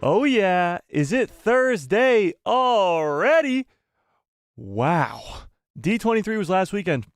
Oh yeah, is it Thursday already? Wow. D23 was last weekend.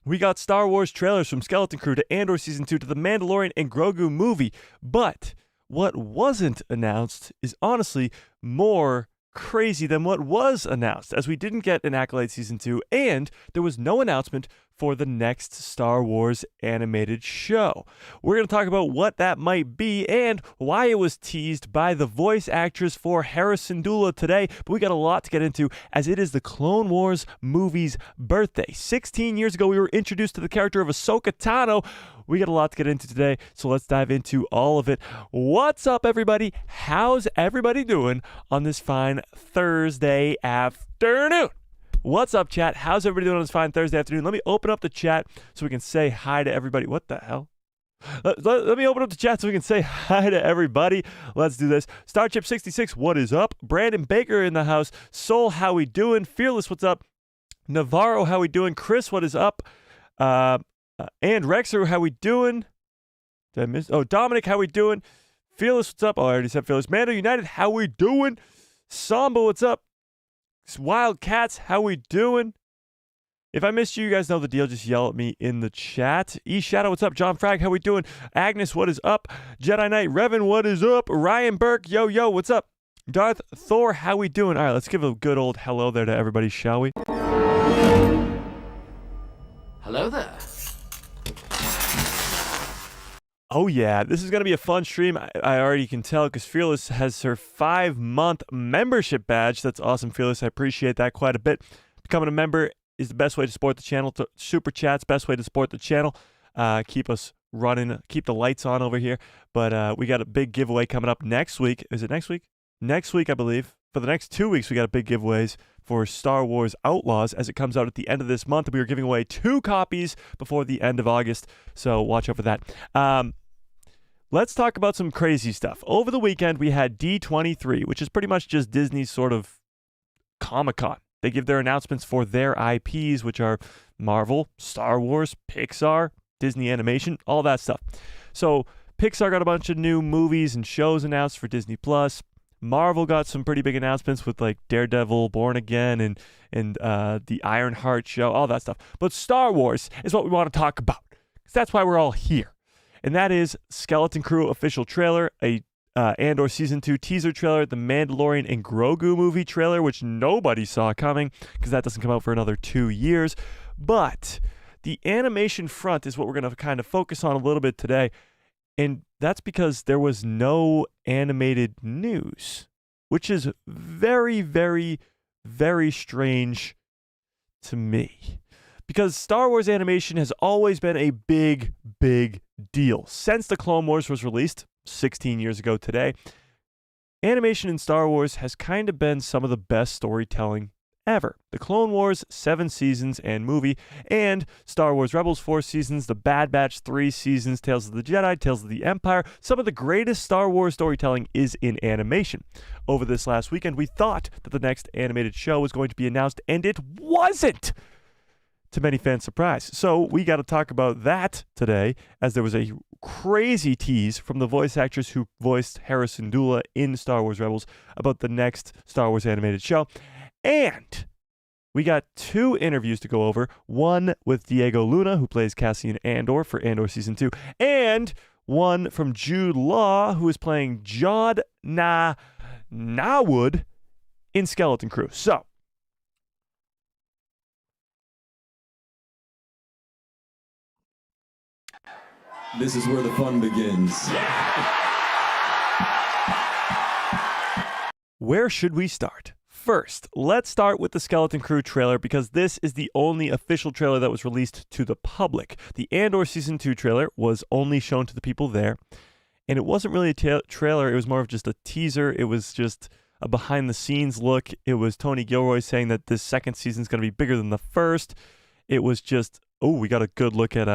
We got Star Wars trailers from Skeleton Crew to Andor Season 2 to the Mandalorian and Grogu movie. But what wasn't announced is honestly more crazy than what was announced, as we didn't get an Accolade Season 2 and there was no announcement for the next Star Wars animated show. We're going to talk about what that might be and why it was teased by the voice actress for Hera Syndulla today, but we got a lot to get into as it is the Clone Wars movie's birthday. 16 years ago, we were introduced to the character of Ahsoka Tano. We got a lot to get into today, so let's dive into all of it. What's up, everybody? How's everybody doing on this fine Thursday afternoon? What's up, chat? How's everybody doing on this fine Thursday afternoon? Let me open up the chat so we can say hi to everybody. What the hell? Let me open up the chat so we can say hi to everybody. Let's do this. Starchip66, what is up? Brandon Baker in the house. Soul, how we doing? Fearless, what's up? Navarro, how we doing? Chris, what is up? And Rexer, how we doing? Did I miss? Oh, Dominic, how we doing? Fearless, what's up? Oh, I already said Fearless. Mando United, how we doing? Samba, what's up? Wildcats, how we doing? If I missed you, you guys know the deal. Just yell at me in the chat. E-Shadow, what's up? John Frag, how we doing? Agnes, what is up? Jedi Knight, Revan, what is up? Ryan Burke, yo, what's up? Darth Thor, how we doing? All right, let's give a good old hello there to everybody, shall we? Hello there. Oh yeah, this is going to be a fun stream. I already can tell because Fearless has her 5-month membership badge. That's awesome, Fearless. I appreciate that quite a bit. Becoming a member is the best way to support the channel. Super Chat's best way to support the channel. Keep us running, keep the lights on over here. But we got a big giveaway coming up next week. Is it next week? Next week, I believe. For the next 2 weeks, we got a big giveaways for Star Wars Outlaws as it comes out at the end of this month. We are giving away 2 copies before the end of August, so watch out for that. Let's talk about some crazy stuff. Over the weekend, we had D23, which is pretty much just Disney's sort of Comic-Con. They give their announcements for their IPs, which are Marvel, Star Wars, Pixar, Disney Animation, all that stuff. So Pixar got a bunch of new movies and shows announced for Disney+. Marvel got some pretty big announcements with like Daredevil, Born Again, and the Ironheart show, all that stuff. But Star Wars is what we want to talk about, because that's why we're all here. And that is Skeleton Crew official trailer, a Andor Season 2 teaser trailer, the Mandalorian and Grogu movie trailer, which nobody saw coming because that doesn't come out for another 2 years. But the animation front is what we're going to kind of focus on a little bit today. And that's because there was no animated news, which is very, very, very strange to me. Because Star Wars animation has always been a big, big deal. Since the Clone Wars was released 16 years ago today, animation in Star Wars has kind of been some of the best storytelling ever. The Clone Wars, 7 seasons and movie, and Star Wars Rebels, 4 seasons, The Bad Batch, 3 seasons, Tales of the Jedi, Tales of the Empire. Some of the greatest Star Wars storytelling is in animation. Over this last weekend, we thought that the next animated show was going to be announced, and it wasn't! To many fans' surprise. So we got to talk about that today, as there was a crazy tease from the voice actress who voiced Hera Syndulla in Star Wars Rebels about the next Star Wars animated show. And we got 2 interviews to go over. One with Diego Luna, who plays Cassian Andor for Andor Season 2, and one from Jude Law, who is playing Jod Nawood in Skeleton Crew. So, this is where the fun begins. Where should we start? First, let's start with the Skeleton Crew trailer because this is the only official trailer that was released to the public. The Andor Season 2 trailer was only shown to the people there, and it wasn't really a trailer, it was more of just a teaser. It was just a behind-the-scenes look. It was Tony Gilroy saying that this second season is going to be bigger than the first. It was just, oh, we got a good look at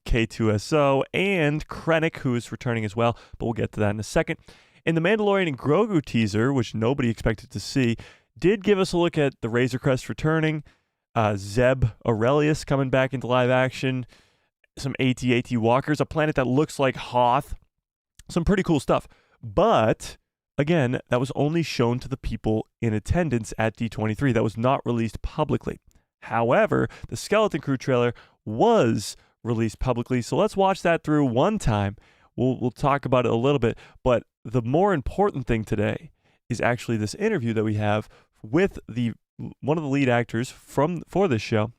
K2SO and Krennic, who is returning as well, but we'll get to that in a second. In the Mandalorian and Grogu teaser, which nobody expected to see, did give us a look at the Razor Crest returning, Zeb Aurelius coming back into live action, some AT-AT walkers, a planet that looks like Hoth, some pretty cool stuff. But Again, that was only shown to the people in attendance at D23. That was not released publicly. However, the Skeleton Crew trailer was released publicly, so let's watch that through one time. We'll talk about it a little bit, but the more important thing today is actually this interview that we have with one of the lead actors for this show,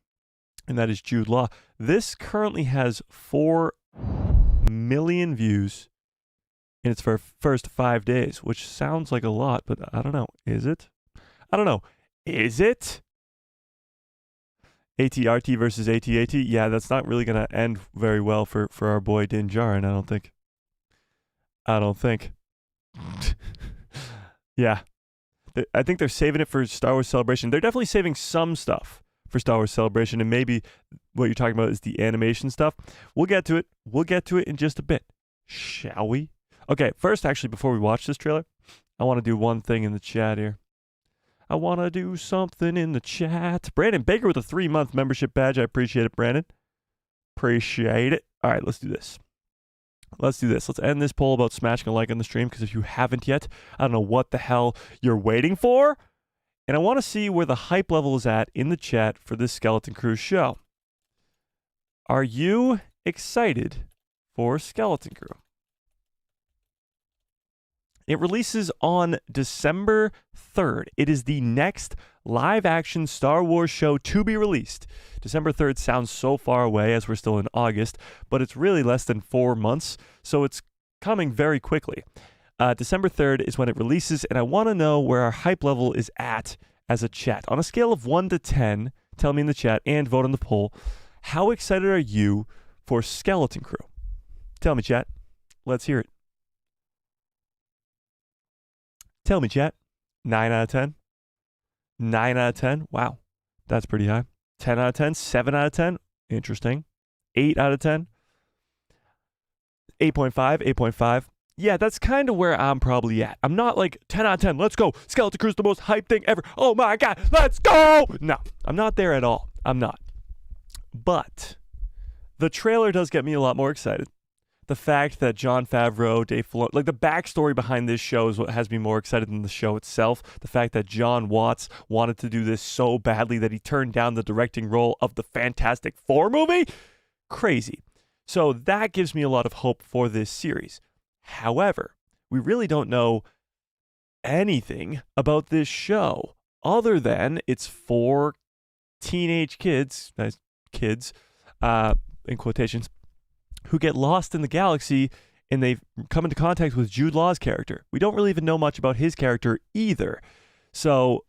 and that is Jude Law. This currently has 4 million views in its first 5 days, which sounds like a lot, but I don't know. Is it? I don't know. Is it? ATRT versus ATAT? Yeah, that's not really going to end very well for our boy Din Djarin, I don't think. Yeah. I think they're saving it for Star Wars Celebration. They're definitely saving some stuff for Star Wars Celebration, and maybe what you're talking about is the animation stuff. We'll get to it. We'll get to it in just a bit. Shall we? Okay, first, actually, before we watch this trailer, I want to do one thing in the chat here. I want to do something in the chat. Brandon Baker with a 3-month membership badge. I appreciate it, Brandon. Appreciate it. All right, let's do this. Let's end this poll about smashing a like on the stream, because if you haven't yet, I don't know what the hell you're waiting for. And I want to see where the hype level is at in the chat for this Skeleton Crew show. Are you excited for Skeleton Crew? It releases on December 3rd. It is the next live-action Star Wars show to be released. December 3rd sounds so far away as we're still in August, but it's really less than 4 months, so it's coming very quickly. December 3rd is when it releases, and I want to know where our hype level is at as a chat. On a scale of 1 to 10, tell me in the chat and vote on the poll, how excited are you for Skeleton Crew? Tell me, chat. Let's hear it. Tell me, chat. 9 out of 10? 9 out of 10? Wow. That's pretty high. 10 out of 10? 7 out of 10? Interesting. 8 out of 10? 8.5? 8.5? Yeah, that's kind of where I'm probably at. I'm not like 10 out of 10. Let's go. Skeleton Crew's the most hype thing ever. Oh my God. Let's go. No, I'm not there at all. I'm not. But the trailer does get me a lot more excited. The fact that Jon Favreau, Dave Filoni, like the backstory behind this show is what has me more excited than the show itself. The fact that John Watts wanted to do this so badly that he turned down the directing role of the Fantastic Four movie. Crazy. So that gives me a lot of hope for this series. However, we really don't know anything about this show other than it's 4 teenage kids, in quotations, who get lost in the galaxy, and they've come into contact with Jude Law's character. We don't really even know much about his character either. So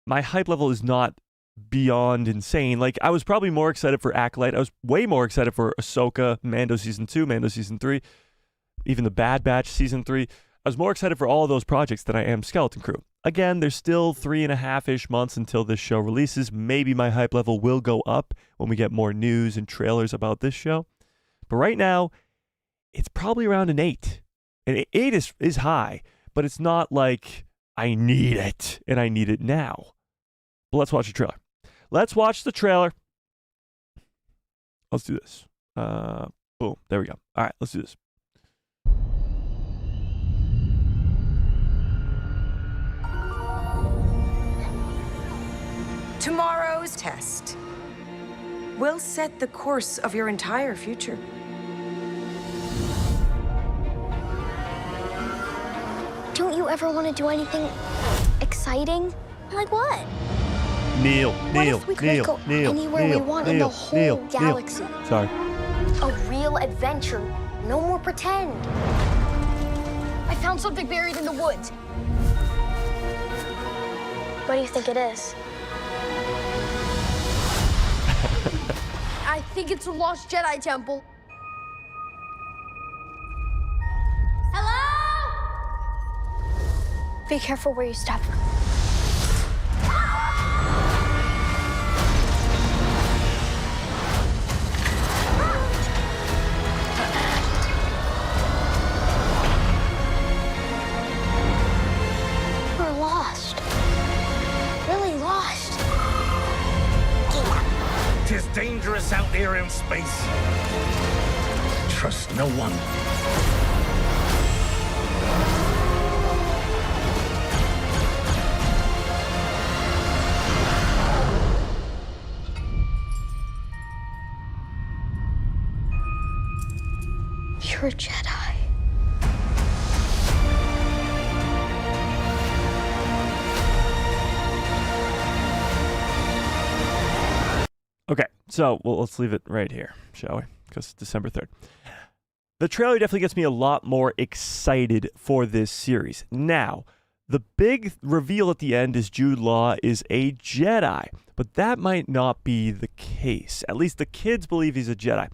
my hype level is not beyond insane. Like, I was probably more excited for Acolyte. I was way more excited for Ahsoka, Mando Season 2, Mando Season 3, even the Bad Batch Season 3. I was more excited for all of those projects than I am Skeleton Crew. Again, there's still 3.5-ish months until this show releases. Maybe my hype level will go up when we get more news and trailers about this show. But right now, it's probably around an 8. And 8 is high, but it's not like I need it, and I need it now. But let's watch the trailer. Let's watch the trailer. Let's do this. Boom. There we go. All right, let's do this. Tomorrow's test will set the course of your entire future. Don't you ever want to do anything exciting? Like what? Neil. What if we could go anywhere we want in the whole galaxy? Sorry. A real adventure. No more pretend. I found something buried in the woods. What do you think it is? I think it's a lost Jedi temple. Hello? Be careful where you step. We're lost. Really lost. 'Tis dangerous out there in space. Trust no one. You're a Jedi. Okay, so let's leave it right here, shall we? Because December 3rd. The trailer definitely gets me a lot more excited for this series. Now, the big reveal at the end is Jude Law is a Jedi, but that might not be the case. At least the kids believe he's a Jedi.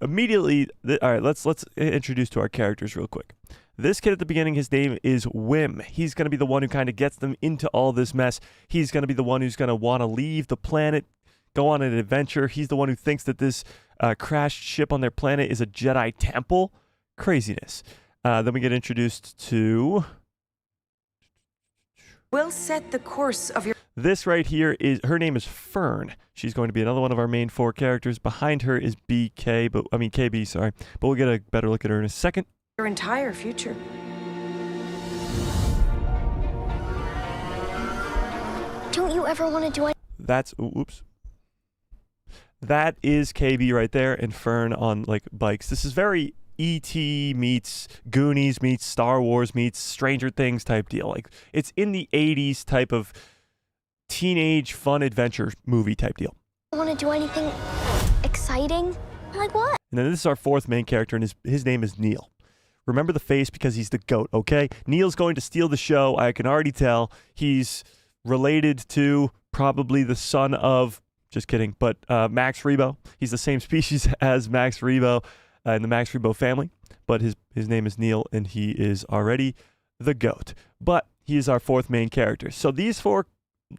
Immediately, all right, let's introduce to our characters real quick. This kid at the beginning, his name is Wim. He's going to be the one who kind of gets them into all this mess. He's going to be the one who's going to want to leave the planet, go on an adventure. He's the one who thinks that this crashed ship on their planet is a Jedi temple. Craziness. Then we get introduced to... We'll set the course of your... This right here is... Her name is Fern. She's going to be another one of our main four characters. Behind her is KB, sorry. But we'll get a better look at her in a second. Your entire future. Don't you ever want to do it? That's... Oops. That is KB right there, and Fern on, like, bikes. This is very E.T. meets Goonies meets Star Wars meets Stranger Things type deal. Like, it's in the 80s type of teenage fun adventure movie type deal. Want to do anything exciting? Like what? And then this is our fourth main character, and his name is Neil. Remember the face because he's the GOAT, okay? Neil's going to steal the show. I can already tell. He's related to probably the son of... Just kidding. But Max Rebo, he's the same species as Max Rebo in the Max Rebo family. But his name is Neil, and he is already the GOAT. But he is our fourth main character. So these four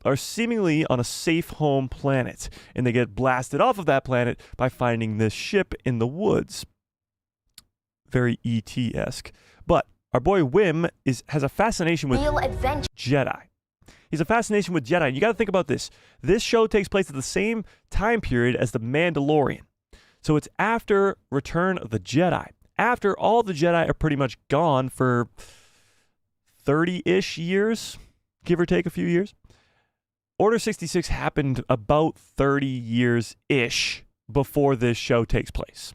are seemingly on a safe home planet. And they get blasted off of that planet by finding this ship in the woods. Very E.T.-esque. But our boy Wim has a fascination with Jedi. He's a fascination with Jedi. And you got to think about this. This show takes place at the same time period as The Mandalorian. So it's after Return of the Jedi. After all the Jedi are pretty much gone for 30-ish years, give or take a few years. Order 66 happened about 30 years-ish before this show takes place.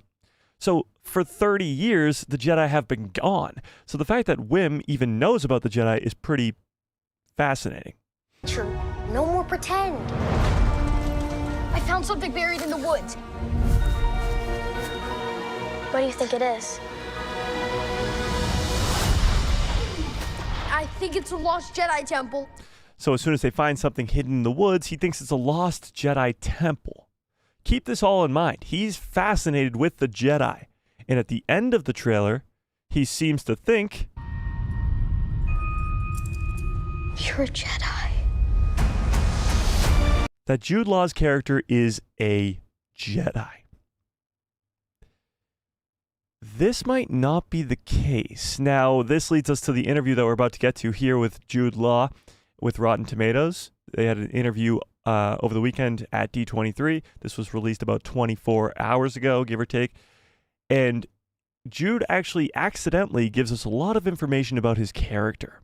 So for 30 years, the Jedi have been gone. So the fact that Wim even knows about the Jedi is pretty fascinating. True. No more pretend. I found something buried in the woods. What do you think it is? I think it's a lost Jedi temple. So as soon as they find something hidden in the woods, he thinks it's a lost Jedi temple. Keep this all in mind. He's fascinated with the Jedi. And at the end of the trailer, he seems to think... You're a Jedi. That Jude Law's character is a Jedi. This might not be the case. Now, this leads us to the interview that we're about to get to here with Jude Law with Rotten Tomatoes. They had an interview over the weekend at D23. This was released about 24 hours ago, give or take. And Jude actually accidentally gives us a lot of information about his character.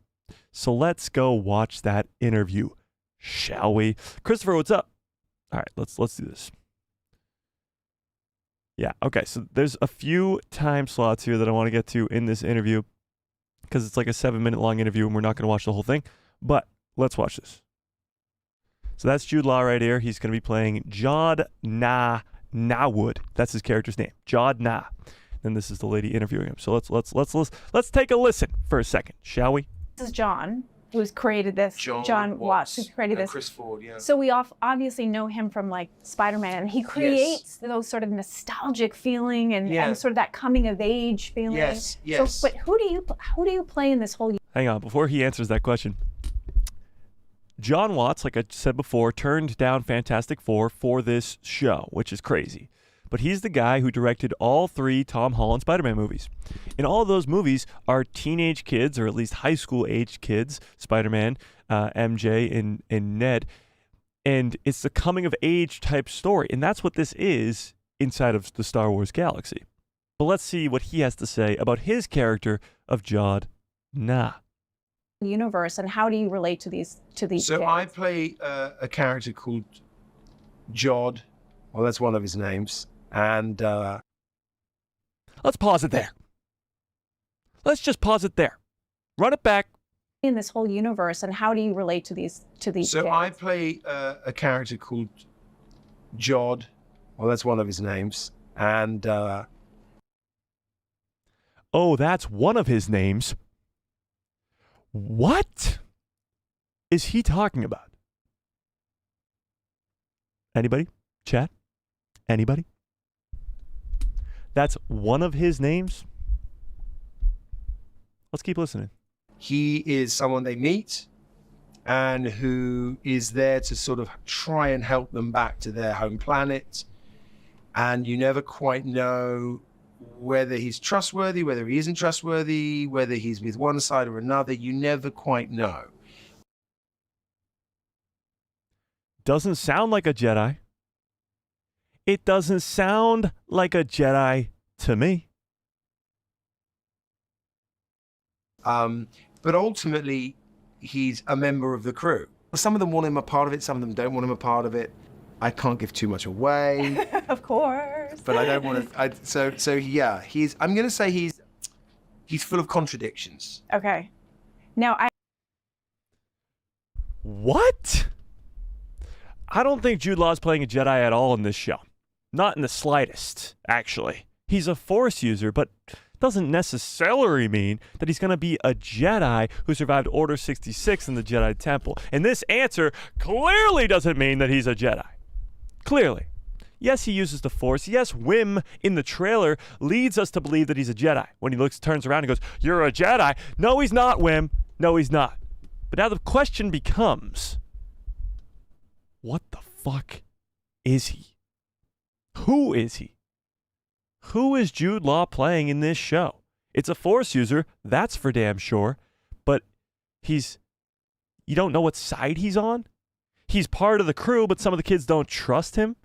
So let's go watch that interview, shall we? Christopher, what's up? All right, let's do this. Yeah, okay, so there's a few time slots here that I want to get to in this interview because it's like a 7-minute long interview and we're not going to watch the whole thing, but let's watch this. So that's Jude Law right here. He's going to be playing Jod Nawood. That's his character's name, Jod Na. And this is the lady interviewing him. So let's take a listen for a second, shall we? This is John, who's created this. John Watts, who's created this. Chris Ford, yeah. So we obviously know him from like Spider-Man, and he creates those sort of nostalgic feeling and sort of that coming of age feeling. Yes. So, but who do you play in this whole? Hang on, before he answers that question. John Watts, like I said before, turned down Fantastic Four for this show, which is crazy. But he's the guy who directed all 3 Tom Holland Spider-Man movies. In all of those movies are teenage kids, or at least high school-aged kids, Spider-Man, MJ, and Ned. And it's the coming-of-age type story. And that's what this is inside of the Star Wars galaxy. But let's see what he has to say about his character of Jod Na. Universe, and how do you relate to these So kids? I play a character called Well, that's one of his names. And Let's pause it there. Let's just pause it there. Run it back. In this whole universe, and how do you relate to these So kids? I play a character called Jude. Well, that's one of his names. And Oh, that's one of his names. What is he talking about? Anybody? Chat? Anybody? That's one of his names? Let's keep listening. he is someone they meet and who is there to sort of try and help them back to their home planet. And you never quite know whether he's trustworthy, whether he isn't trustworthy, whether he's with one side or another. You never quite know. Doesn't sound like a Jedi. It doesn't sound like a Jedi to me. But ultimately, he's a member of the crew. Some of them want him a part of it, some of them don't want him a part of it. I can't give too much away. Of course. But I don't want to. So yeah, I'm going to say he's full of contradictions. Okay. Now, What? I don't think Jude Law's playing a Jedi at all in this show. Not in the slightest, actually. He's a Force user, but doesn't necessarily mean that he's going to be a Jedi who survived Order 66 in the Jedi Temple. And this answer clearly doesn't mean that he's a Jedi. Clearly. Yes, he uses the Force. Yes, Wim in the trailer leads us to believe that he's a Jedi. When he turns around and goes, "You're a Jedi." No, he's not, Wim. No, he's not. But now the question becomes, what the fuck is he? Who is he? Who is Jude Law playing in this show? It's a Force user, that's for damn sure, but you don't know what side he's on? He's part of the crew, but some of the kids don't trust him?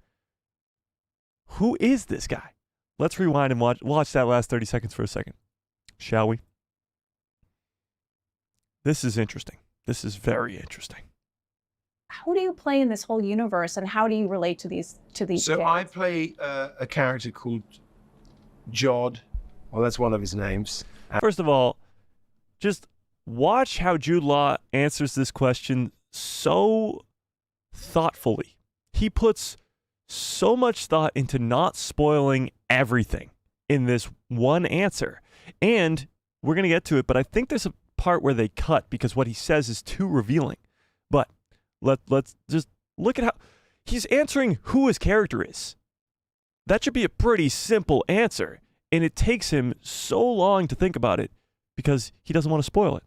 Who is this guy? Let's rewind and watch that last 30 seconds for a second, shall we? This is interesting. This is very interesting. how do you play in this whole universe, and how do you relate to these So kids? I play a character called Jude. Well, that's one of his names. First of all, just watch how Jude Law answers this question so thoughtfully. He puts so much thought into not spoiling everything in this one answer. And we're going to get to it, but I think there's a part where they cut because what he says is too revealing. But let's just look at how he's answering who his character is. That should be a pretty simple answer. And it takes him so long to think about it because he doesn't want to spoil it.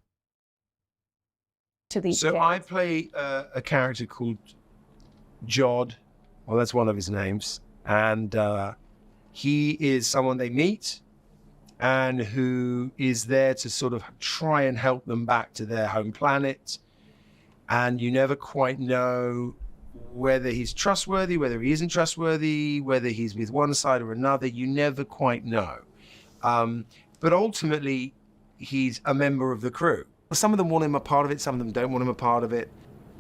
To these So kids? I play a character called Jude. Well, that's one of his names. And he is someone they meet and who is there to sort of try and help them back to their home planet. And you never quite know whether he's trustworthy, whether he isn't trustworthy, whether he's with one side or another. You never quite know. But ultimately, he's a member of the crew. Some of them want him a part of it, some of them don't want him a part of it.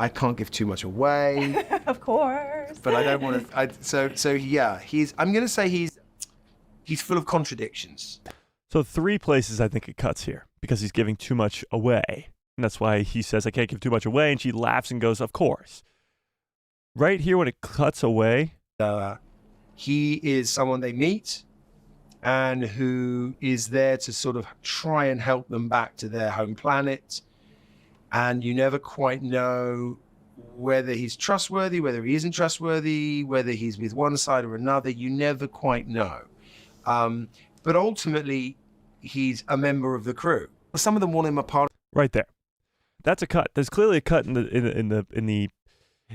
I can't give too much away. Of course. But I don't want to. So yeah, I'm going to say he's full of contradictions. So 3 places I think it cuts here because he's giving too much away. And that's why he says, I can't give too much away. And she laughs and goes, of course. Right here when it cuts away. He is someone they meet and who is there to sort of try and help them back to their home planet. And you never quite know whether he's trustworthy, whether he isn't trustworthy, whether he's with one side or another. You never quite know. But ultimately, he's a member of the crew. Some of them want him a part. Right there. That's a cut. There's clearly a cut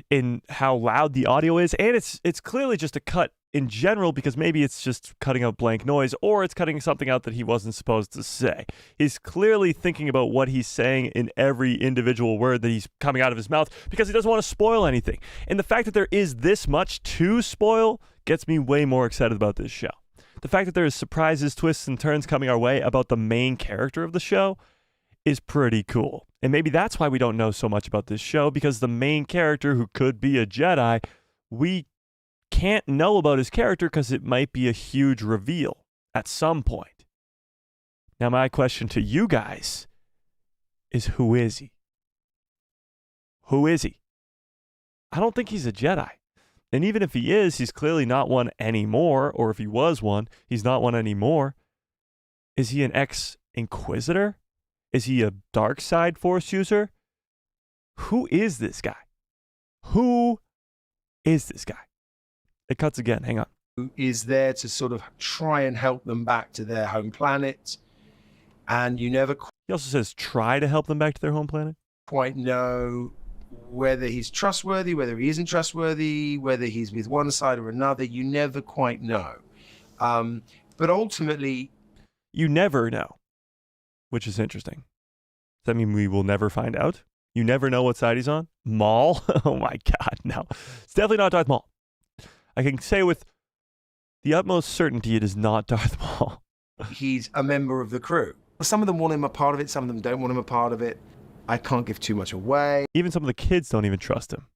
in how loud the audio is, and it's clearly just a cut in general because maybe it's just cutting out blank noise or it's cutting something out that he wasn't supposed to say. He's clearly thinking about what he's saying in every individual word that he's coming out of his mouth because he doesn't want to spoil anything. And the fact that there is this much to spoil gets me way more excited about this show. The fact that there is surprises, twists, and turns coming our way about the main character of the show is pretty cool. And maybe that's why we don't know so much about this show, because the main character, who could be a Jedi, we can't know about his character because it might be a huge reveal at some point. Now, my question to you guys is, who is he? Who is he? I don't think he's a Jedi. And even if he is, he's clearly not one anymore. Or if he was one, he's not one anymore. Is he an ex-Inquisitor? Is he a dark side Force user? Who is this guy? Who is this guy? It cuts again. Hang on. Who is there to sort of try and help them back to their home planet. And you never He also says try to help them back to their home planet. quite know whether he's trustworthy, whether he isn't trustworthy, whether he's with one side or another. You never quite know. But ultimately, You never know, which is interesting. Does that mean we will never find out? You never know what side he's on? Maul? Oh my God, no. It's definitely not Darth Maul. I can say with the utmost certainty it is not Darth Maul. he's a member of the crew. Some of them want him a part of it. Some of them don't want him a part of it. I can't give too much away. Even some of the kids don't even trust him.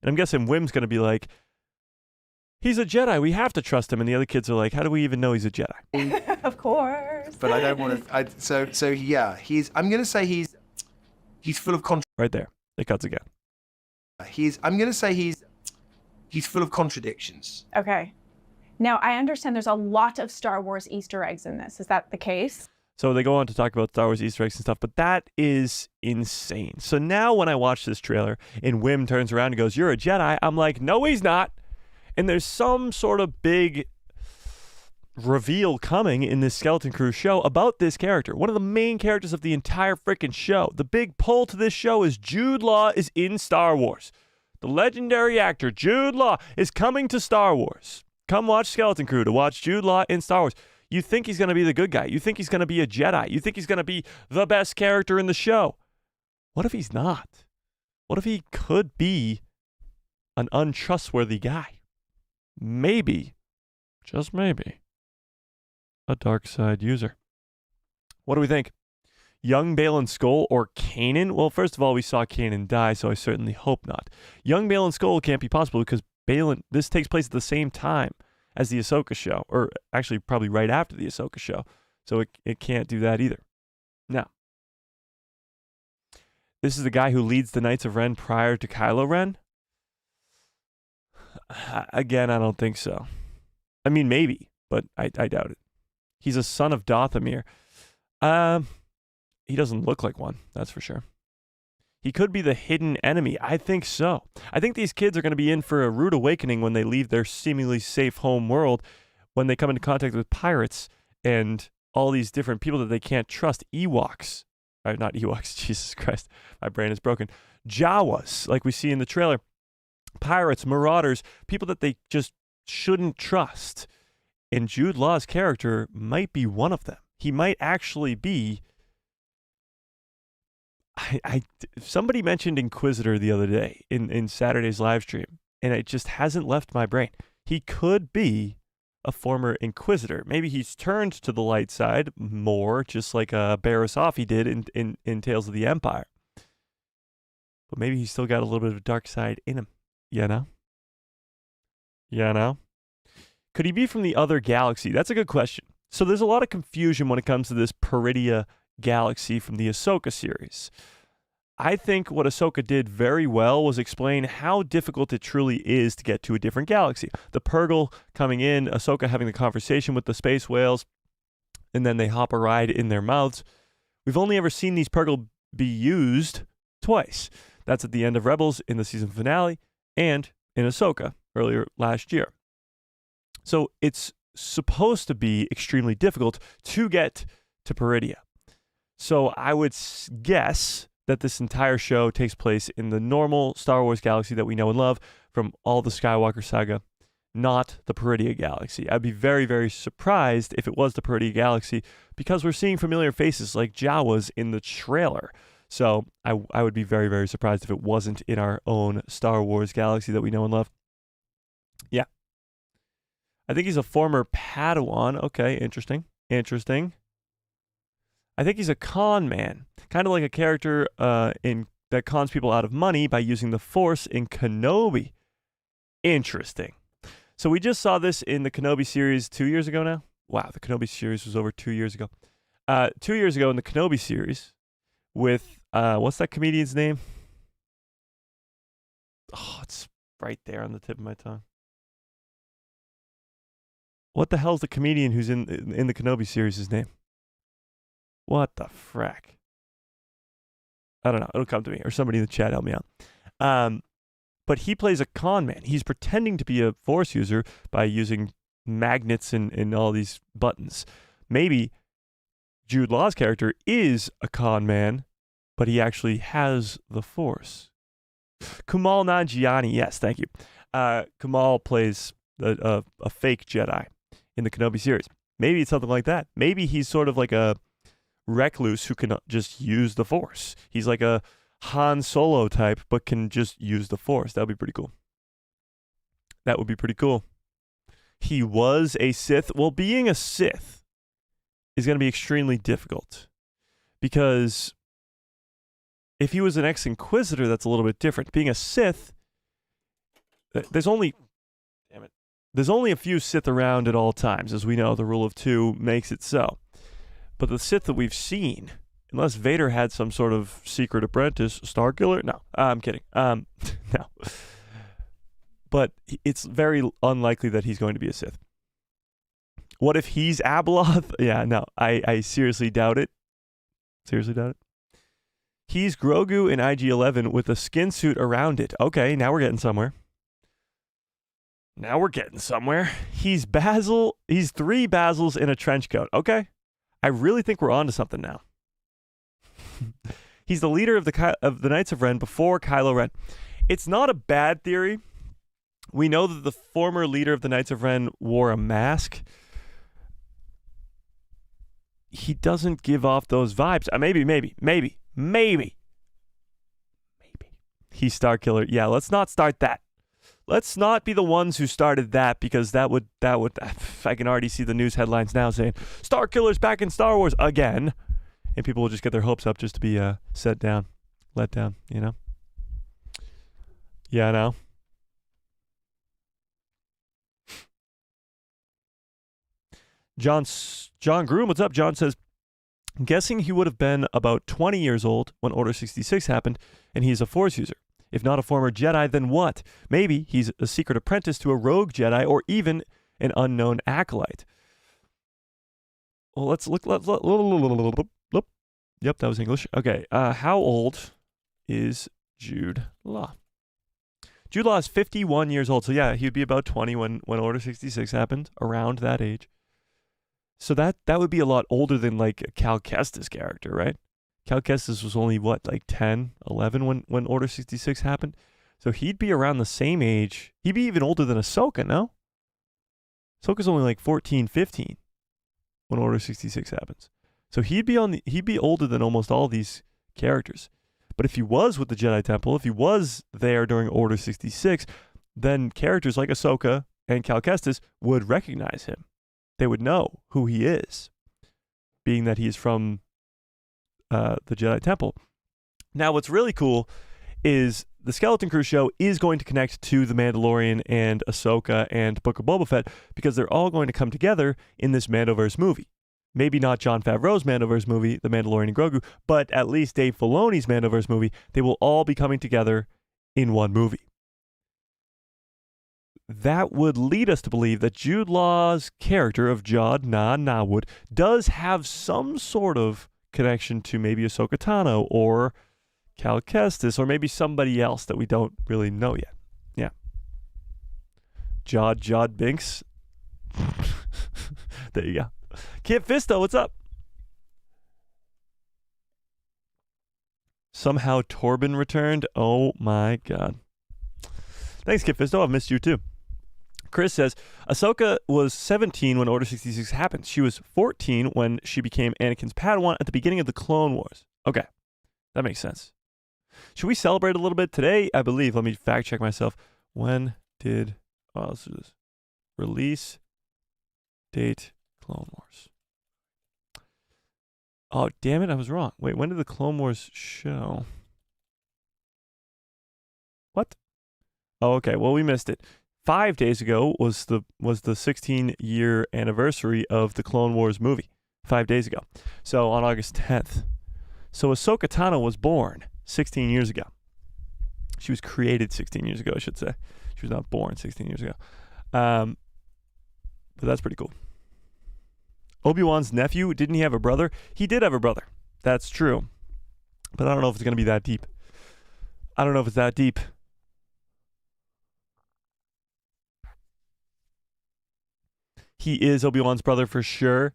And I'm guessing Wim's going to be like, he's a Jedi. We have to trust him. And the other kids are like, how do we even know he's a Jedi? Of course. But I don't want to. So yeah, I'm going to say he's full of Right there. It cuts again. I'm going to say he's full of contradictions. Okay. Now, I understand there's a lot of Star Wars Easter eggs in this. Is that the case? So they go on to talk about Star Wars Easter eggs and stuff, but that is insane. So now when I watch this trailer and Wim turns around and goes, you're a Jedi, I'm like, no, he's not. And there's some sort of big reveal coming in this Skeleton Crew show about this character, one of the main characters of the entire freaking show. The big pull to this show is Jude Law is in Star Wars. The legendary actor Jude Law is coming to Star Wars. Come watch Skeleton Crew to watch Jude Law in Star Wars. You think he's going to be the good guy. You think he's going to be a Jedi. You think he's going to be the best character in the show. What if he's not? What if he could be an untrustworthy guy? Maybe, just maybe, a dark side user. What do we think? Young Baylan Skoll or Kanan? Well, first of all, we saw Kanan die, so I certainly hope not. Young Baylan Skoll can't be possible because this takes place at the same time as the Ahsoka show, or actually probably right after the Ahsoka show, so it can't do that either. Now, this is the guy who leads the Knights of Ren prior to Kylo Ren? Again, I don't think so. I mean, maybe, but I doubt it. He's a son of Dothamir. He doesn't look like one, that's for sure. He could be the hidden enemy. I think so. I think these kids are going to be in for a rude awakening when they leave their seemingly safe home world, when they come into contact with pirates and all these different people that they can't trust. Ewoks. Not Ewoks, Jesus Christ. My brain is broken. Jawas, like we see in the trailer. Pirates, marauders, people that they just shouldn't trust. And Jude Law's character might be one of them. He might actually be... somebody mentioned Inquisitor the other day in Saturday's live stream, and it just hasn't left my brain. He could be a former Inquisitor. Maybe he's turned to the light side more, just like Barriss Offee did in Tales of the Empire. But maybe he's still got a little bit of a dark side in him. You know? You know? Could he be from the other galaxy? That's a good question. So there's a lot of confusion when it comes to this Peridia galaxy from the Ahsoka series. I think what Ahsoka did very well was explain how difficult it truly is to get to a different galaxy. The Purgle coming in, Ahsoka having the conversation with the space whales, and then they hop a ride in their mouths. We've only ever seen these Purgle be used twice. That's at the end of Rebels in the season finale and in Ahsoka earlier last year. So it's supposed to be extremely difficult to get to Peridia. So I would guess that this entire show takes place in the normal Star Wars galaxy that we know and love from all the Skywalker saga, not the Peridia galaxy. I'd be very, very surprised if it was the Peridia galaxy because we're seeing familiar faces like Jawas in the trailer. So I would be very, very surprised if it wasn't in our own Star Wars galaxy that we know and love. Yeah. I think he's a former Padawan. Okay, interesting. Interesting. I think he's a con man, kind of like a character that cons people out of money by using the Force in Kenobi. Interesting. So we just saw this in the Kenobi series 2 years ago now. Wow, the Kenobi series was over 2 years ago. 2 years ago in the Kenobi series with, what's that comedian's name? Oh, it's right there on the tip of my tongue. What the hell's the comedian who's in the Kenobi series' name? What the frack? I don't know. It'll come to me, or somebody in the chat help me out. But he plays a con man. He's pretending to be a Force user by using magnets and all these buttons. Maybe Jude Law's character is a con man, but he actually has the Force. Kumail Nanjiani, yes, thank you. Kumail plays a fake Jedi in the Kenobi series. Maybe it's something like that. Maybe he's sort of like a recluse who can just use the Force. He's like a Han Solo type, but can just use the Force. That would be pretty cool. That would be pretty cool. He was a Sith. Well, being a Sith is going to be extremely difficult because if he was an ex-Inquisitor, that's a little bit different. Being a Sith, there's only a few Sith around at all times. As we know, the rule of two makes it so. But the Sith that we've seen, unless Vader had some sort of secret apprentice, Starkiller? No, I'm kidding. No. But it's very unlikely that he's going to be a Sith. What if he's Abeloth? Yeah, no, I seriously doubt it. Seriously doubt it. He's Grogu in IG-11 with a skin suit around it. Okay, now we're getting somewhere. Now we're getting somewhere. He's Basil. He's 3 Basils in a trench coat. Okay. I really think we're on to something now. He's the leader of the Knights of Ren before Kylo Ren. It's not a bad theory. We know that the former leader of the Knights of Ren wore a mask. He doesn't give off those vibes. Maybe. He's Starkiller. Yeah, let's not start that. Let's not be the ones who started that, because that would I can already see the news headlines now saying Starkiller's back in Star Wars again, and people will just get their hopes up just to be let down, you know? Yeah, I know. John Groom, what's up? John says, guessing he would have been about 20 years old when Order 66 happened, and he's a Force user. If not a former Jedi, then what? Maybe he's a secret apprentice to a rogue Jedi, or even an unknown acolyte. Well, let's look. Yep, that was English. Okay, how old is Jude Law? Jude Law is 51 years old, so yeah, he'd be about 20 when Order 66 happened, around that age. So that would be a lot older than like a Cal Kestis character, right? Cal Kestis was only, what, like 10, 11 when Order 66 happened? So he'd be around the same age. He'd be even older than Ahsoka, no? Ahsoka's only like 14, 15 when Order 66 happens. So he'd be older than almost all these characters. But if he was with the Jedi Temple, if he was there during Order 66, then characters like Ahsoka and Cal Kestis would recognize him. They would know who he is, being that he's from the Jedi Temple. Now, what's really cool is the Skeleton Crew show is going to connect to The Mandalorian and Ahsoka and Book of Boba Fett, because they're all going to come together in this Mandoverse movie. Maybe not Jon Favreau's Mandoverse movie, The Mandalorian and Grogu, but at least Dave Filoni's Mandoverse movie. They will all be coming together in one movie. That would lead us to believe that Jude Law's character of Jod Nah-Nah-Wood does have some sort of connection to maybe Ahsoka Tano or Cal Kestis, or maybe somebody else that we don't really know yet. Yeah. Jod Binks. There you go. Kid Fisto, what's up? Somehow Torben returned. Oh my God. Thanks, Kid Fisto. I've missed you too. Chris says, Ahsoka was 17 when Order 66 happened. She was 14 when she became Anakin's Padawan at the beginning of the Clone Wars. Okay, that makes sense. Should we celebrate a little bit today? I believe. Let me fact check myself. When did... Oh, let's do this. Release date Clone Wars. Oh, damn it, I was wrong. Wait, when did the Clone Wars show? What? Oh, okay, well, we missed it. 5 days ago was the 16-year anniversary of the Clone Wars movie. 5 days ago. So on August 10th. So Ahsoka Tano was born 16 years ago. She was created 16 years ago, I should say. She was not born 16 years ago. But that's pretty cool. Obi-Wan's nephew, didn't he have a brother? He did have a brother. That's true. But I don't know if it's going to be that deep. I don't know if it's that deep. He is Obi-Wan's brother for sure.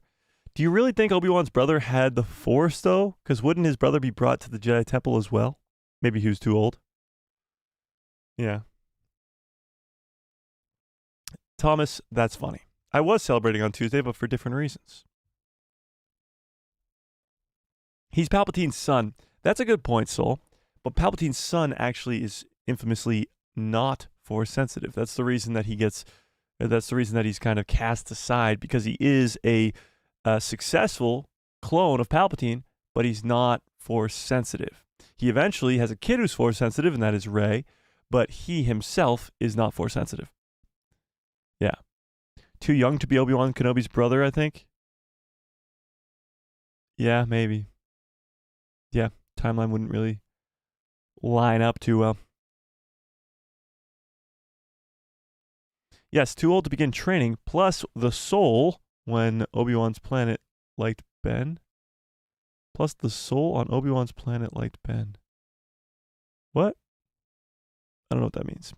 Do you really think Obi-Wan's brother had the Force, though? Because wouldn't his brother be brought to the Jedi Temple as well? Maybe he was too old. Yeah. Thomas, that's funny. I was celebrating on Tuesday, but for different reasons. He's Palpatine's son. That's a good point, Soul. But Palpatine's son actually is infamously not Force sensitive. That's the reason that he's kind of cast aside, because he is a successful clone of Palpatine, but he's not Force sensitive. He eventually has a kid who's Force sensitive, and that is Rey, but he himself is not Force sensitive. Yeah. Too young to be Obi-Wan Kenobi's brother, I think. Yeah, maybe. Yeah, timeline wouldn't really line up too well. Yes, too old to begin training, plus the soul when Obi-Wan's planet liked Ben. Plus the soul on Obi-Wan's planet liked Ben. What? I don't know what that means.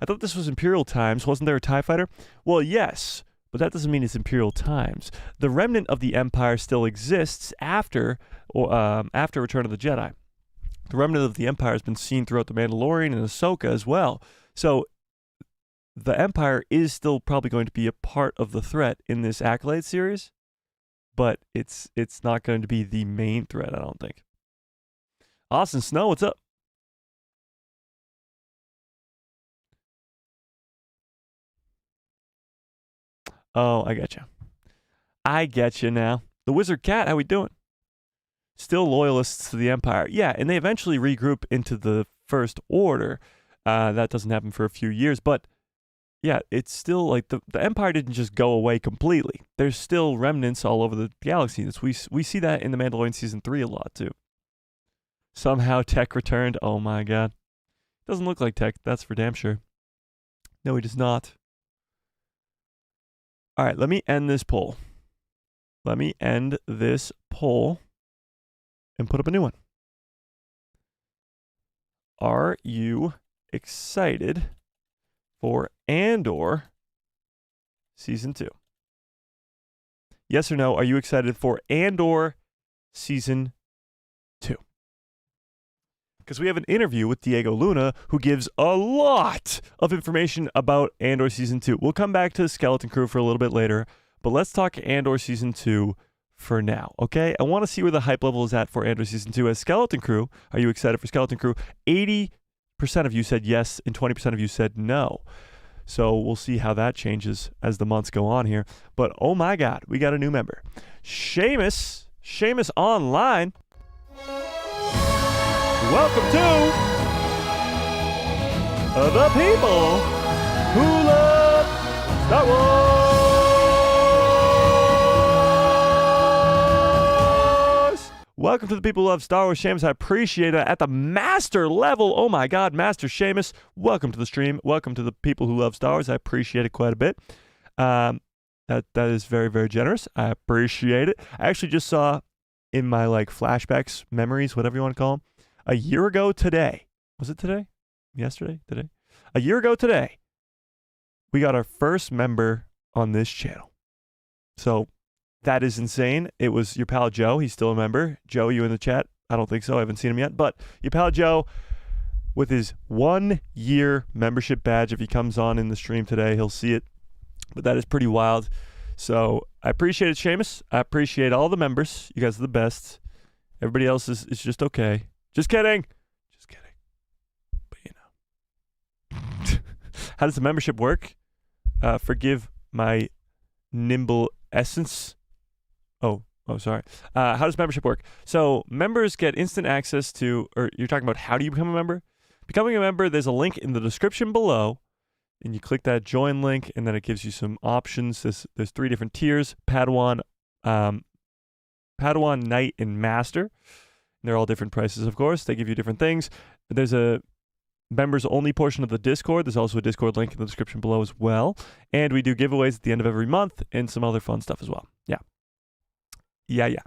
I thought this was Imperial times. Wasn't there a TIE fighter? Well, yes, but that doesn't mean it's Imperial times. The remnant of the Empire still exists after Return of the Jedi. The remnant of the Empire has been seen throughout the Mandalorian and Ahsoka as well. So the Empire is still probably going to be a part of the threat in this Accolade series, but it's not going to be the main threat, I don't think. Austin Snow, what's up? Oh, I get you. I get you now. The Wizard Cat, how we doing? Still loyalists to the Empire. Yeah, and they eventually regroup into the First Order. That doesn't happen for a few years, but yeah, it's still like the Empire didn't just go away completely. There's still remnants all over the galaxy. We see that in The Mandalorian Season 3 a lot, too. Somehow Tech returned. Oh, my God. Doesn't look like Tech. That's for damn sure. No, he does not. All right, let me end this poll. Let me end this poll and put up a new one. Are you excited for Andor Season 2? Yes or no, are you excited for Andor Season 2? Because we have an interview with Diego Luna who gives a lot of information about Andor Season 2. We'll come back to the Skeleton Crew for a little bit later, but let's talk Andor Season 2 for now, okay? I want to see where the hype level is at for Andor Season 2. As Skeleton Crew, are you excited for Skeleton Crew? 80% of you said yes, and 20% of you said no. So we'll see how that changes as the months go on here. But oh my God, we got a new member. Seamus Online. Welcome to the people who love Star Wars. Welcome to the people who love Star Wars, Seamus. I appreciate it. At the master level, oh my God, Master Seamus. Welcome to the stream. Welcome to the people who love Star Wars. I appreciate it quite a bit. That is very, very generous. I appreciate it. I actually just saw in my flashbacks, memories, whatever you want to call them, a year ago today. Was it today? Yesterday? Today? A year ago today, we got our first member on this channel. So that is insane. It was your pal Joe. He's still a member. Joe, you in the chat? I don't think so. I haven't seen him yet. But your pal Joe with his 1-year membership badge. If he comes on in the stream today, he'll see it. But that is pretty wild. So I appreciate it, Seamus. I appreciate all the members. You guys are the best. Everybody else is just okay. Just kidding. Just kidding. But you know. How does the membership work? Forgive my nimble essence. Oh, sorry. How does membership work? So members get instant access to, or you're talking about how do you become a member? Becoming a member, there's a link in the description below, and you click that join link, and then it gives you some options. There's 3 different tiers: Padawan, Padawan Knight and Master. They're all different prices, of course. They give you different things. There's a members only portion of the Discord. There's also a Discord link in the description below as well. And we do giveaways at the end of every month and some other fun stuff as well. Yeah.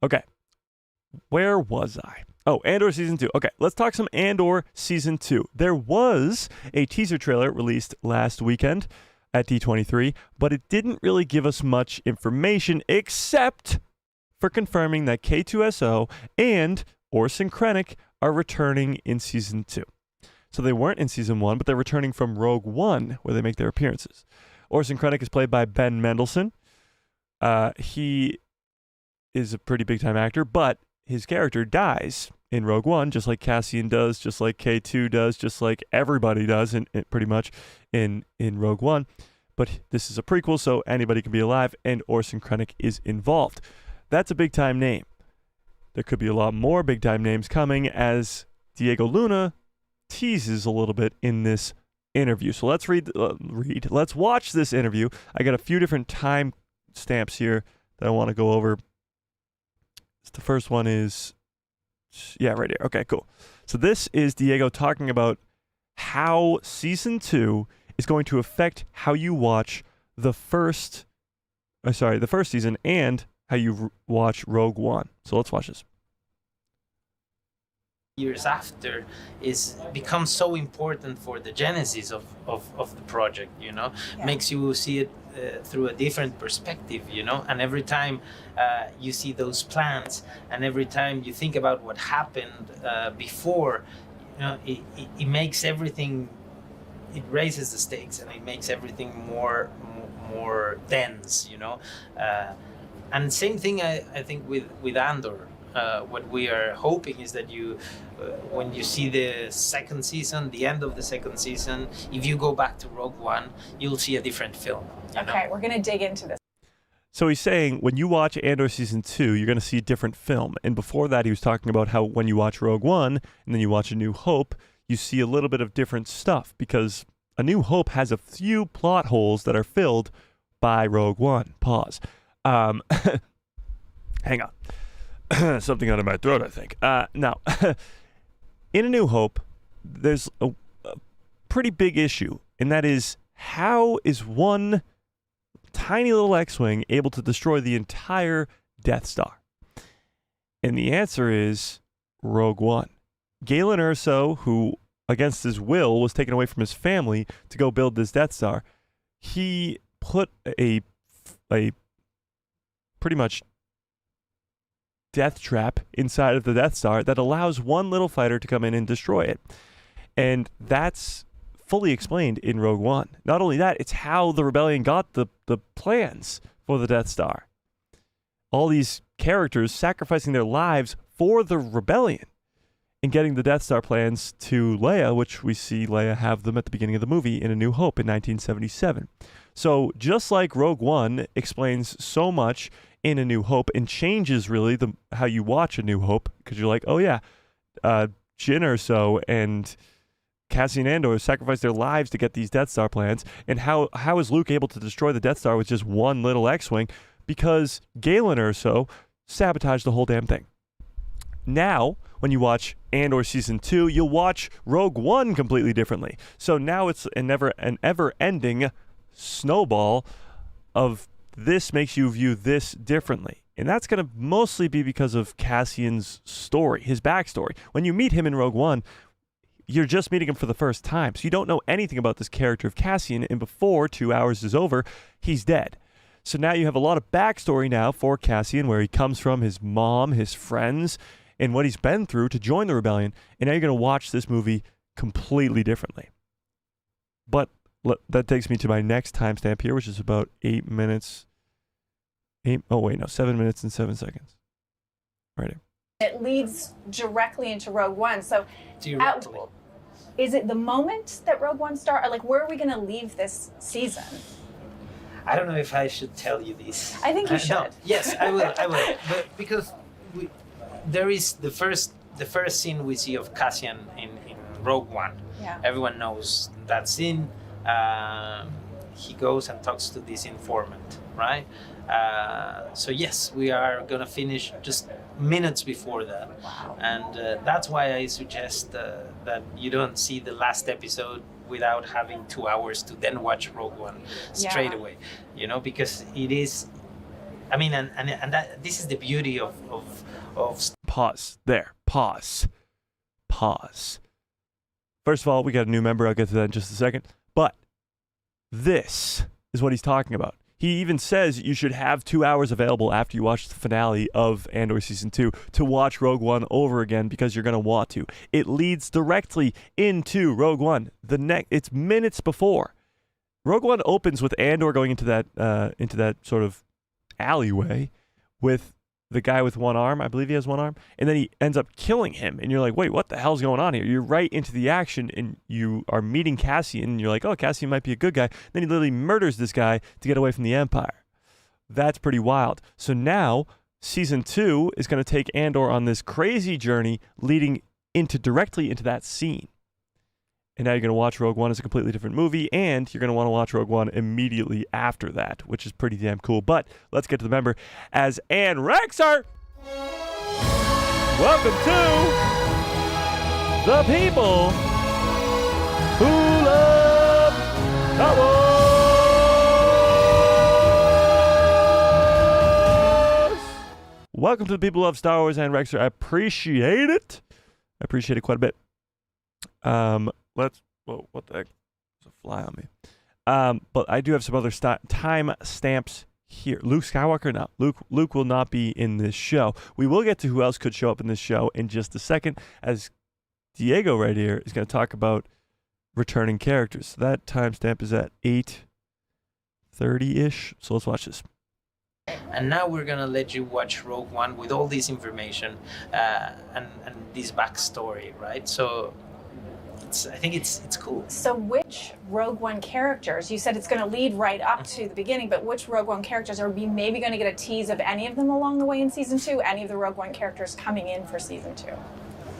Okay. Where was I? Oh, Andor Season 2. Okay, let's talk some Andor Season 2. There was a teaser trailer released last weekend at D23, but it didn't really give us much information except for confirming that K2SO and Orson Krennic are returning in Season 2. So they weren't in Season 1, but they're returning from Rogue One, where they make their appearances. Orson Krennic is played by Ben Mendelsohn. He is a pretty big-time actor, but his character dies in Rogue One, just like Cassian does, just like K2 does, just like everybody does, pretty much in Rogue One. But this is a prequel, so anybody can be alive, and Orson Krennic is involved. That's a big-time name. There could be a lot more big-time names coming as Diego Luna teases a little bit in this interview. So let's let's watch this interview. I got a few different time stamps here that I want to go over. The first one is, right here. Okay, cool. So this is Diego talking about how Season 2 is going to affect how you watch the first season and how you watch Rogue One. So let's watch this. Years after becomes so important for the genesis of the project, makes you see it through a different perspective, and every time you see those plans and every time you think about what happened before, it makes everything, it raises the stakes and it makes everything more dense, and same thing I think with Andor. What we are hoping is that when you see the second season, the end of the second season, if you go back to Rogue One, you'll see a different film. Okay, we're going to dig into this. So he's saying when you watch Andor Season 2, you're going to see a different film. And before that, he was talking about how when you watch Rogue One and then you watch A New Hope, you see a little bit of different stuff because A New Hope has a few plot holes that are filled by Rogue One. Pause. Hang on. Something out of my throat, I think. Now, in A New Hope, there's a pretty big issue, and that is how is one tiny little X-Wing able to destroy the entire Death Star? And the answer is Rogue One. Galen Erso, who, against his will, was taken away from his family to go build this Death Star, he put a pretty much death trap inside of the Death Star that allows one little fighter to come in and destroy it. And that's fully explained in Rogue One. Not only that, it's how the Rebellion got the plans for the Death Star. All these characters sacrificing their lives for the Rebellion and getting the Death Star plans to Leia, which we see Leia have them at the beginning of the movie in A New Hope in 1977. So just like Rogue One explains so much in A New Hope and changes really how you watch A New Hope, because you're like, oh yeah, Jyn Erso and Cassian Andor sacrificed their lives to get these Death Star plans, and how is Luke able to destroy the Death Star with just one little X-Wing? Because Galen Erso sabotaged the whole damn thing. Now, when you watch Andor Season 2, you'll watch Rogue One completely differently. So now it's an ever-ending snowball of this makes you view this differently. And that's going to mostly be because of Cassian's story, his backstory. When you meet him in Rogue One, you're just meeting him for the first time. So you don't know anything about this character of Cassian, and before 2 hours is over, he's dead. So now you have a lot of backstory now for Cassian, where he comes from, his mom, his friends, and what he's been through to join the Rebellion. And now you're going to watch this movie completely differently. But that takes me to my next timestamp here, which is about 8 minutes. 7 minutes and 7 seconds. Right here. It leads directly into Rogue One. So, is it the moment that Rogue One starts? Like, where are we going to leave this season? I don't know if I should tell you this. I think you should. No. Yes, I will. But because there is the first scene we see of Cassian in Rogue One. Yeah. Everyone knows that scene. He goes and talks to this informant, right? So yes, we are gonna finish just minutes before that. Wow. And that's why I suggest that you don't see the last episode without having 2 hours to then watch Rogue One straight Yeah. away. You know, because it is. I mean, and that this is the beauty of Pause. There. Pause. First of all, we got a new member. I'll get to that in just a second. But this is what he's talking about. He even says you should have 2 hours available after you watch the finale of Andor Season 2 to watch Rogue One over again because you're going to want to. It leads directly into Rogue One. It's minutes before. Rogue One opens with Andor going into that sort of alleyway with the guy with one arm. I believe he has one arm. And then he ends up killing him. And you're like, wait, what the hell's going on here? You're right into the action and you are meeting Cassian. And you're like, oh, Cassian might be a good guy. Then he literally murders this guy to get away from the Empire. That's pretty wild. So now Season 2 is going to take Andor on this crazy journey leading directly into that scene. And now you're going to watch Rogue One as a completely different movie, and you're going to want to watch Rogue One immediately after that, which is pretty damn cool. But let's get to the member as Ann Rexer. Welcome to the people who love Star Wars. Welcome to the people who love Star Wars, Ann Rexer. I appreciate it. I appreciate it quite a bit. Whoa, what the heck? There's a fly on me. But I do have some other time stamps here. Luke Skywalker, no. Luke will not be in this show. We will get to who else could show up in this show in just a second, as Diego right here is going to talk about returning characters. So that timestamp is at 8:30-ish. So let's watch this. And now we're gonna let you watch Rogue One with all this information and this backstory, right? So I think it's cool. So which Rogue One characters, you said it's going to lead right up to the beginning, but which Rogue One characters are we maybe going to get a tease of any of them along the way in Season 2? Any of the Rogue One characters coming in for Season 2?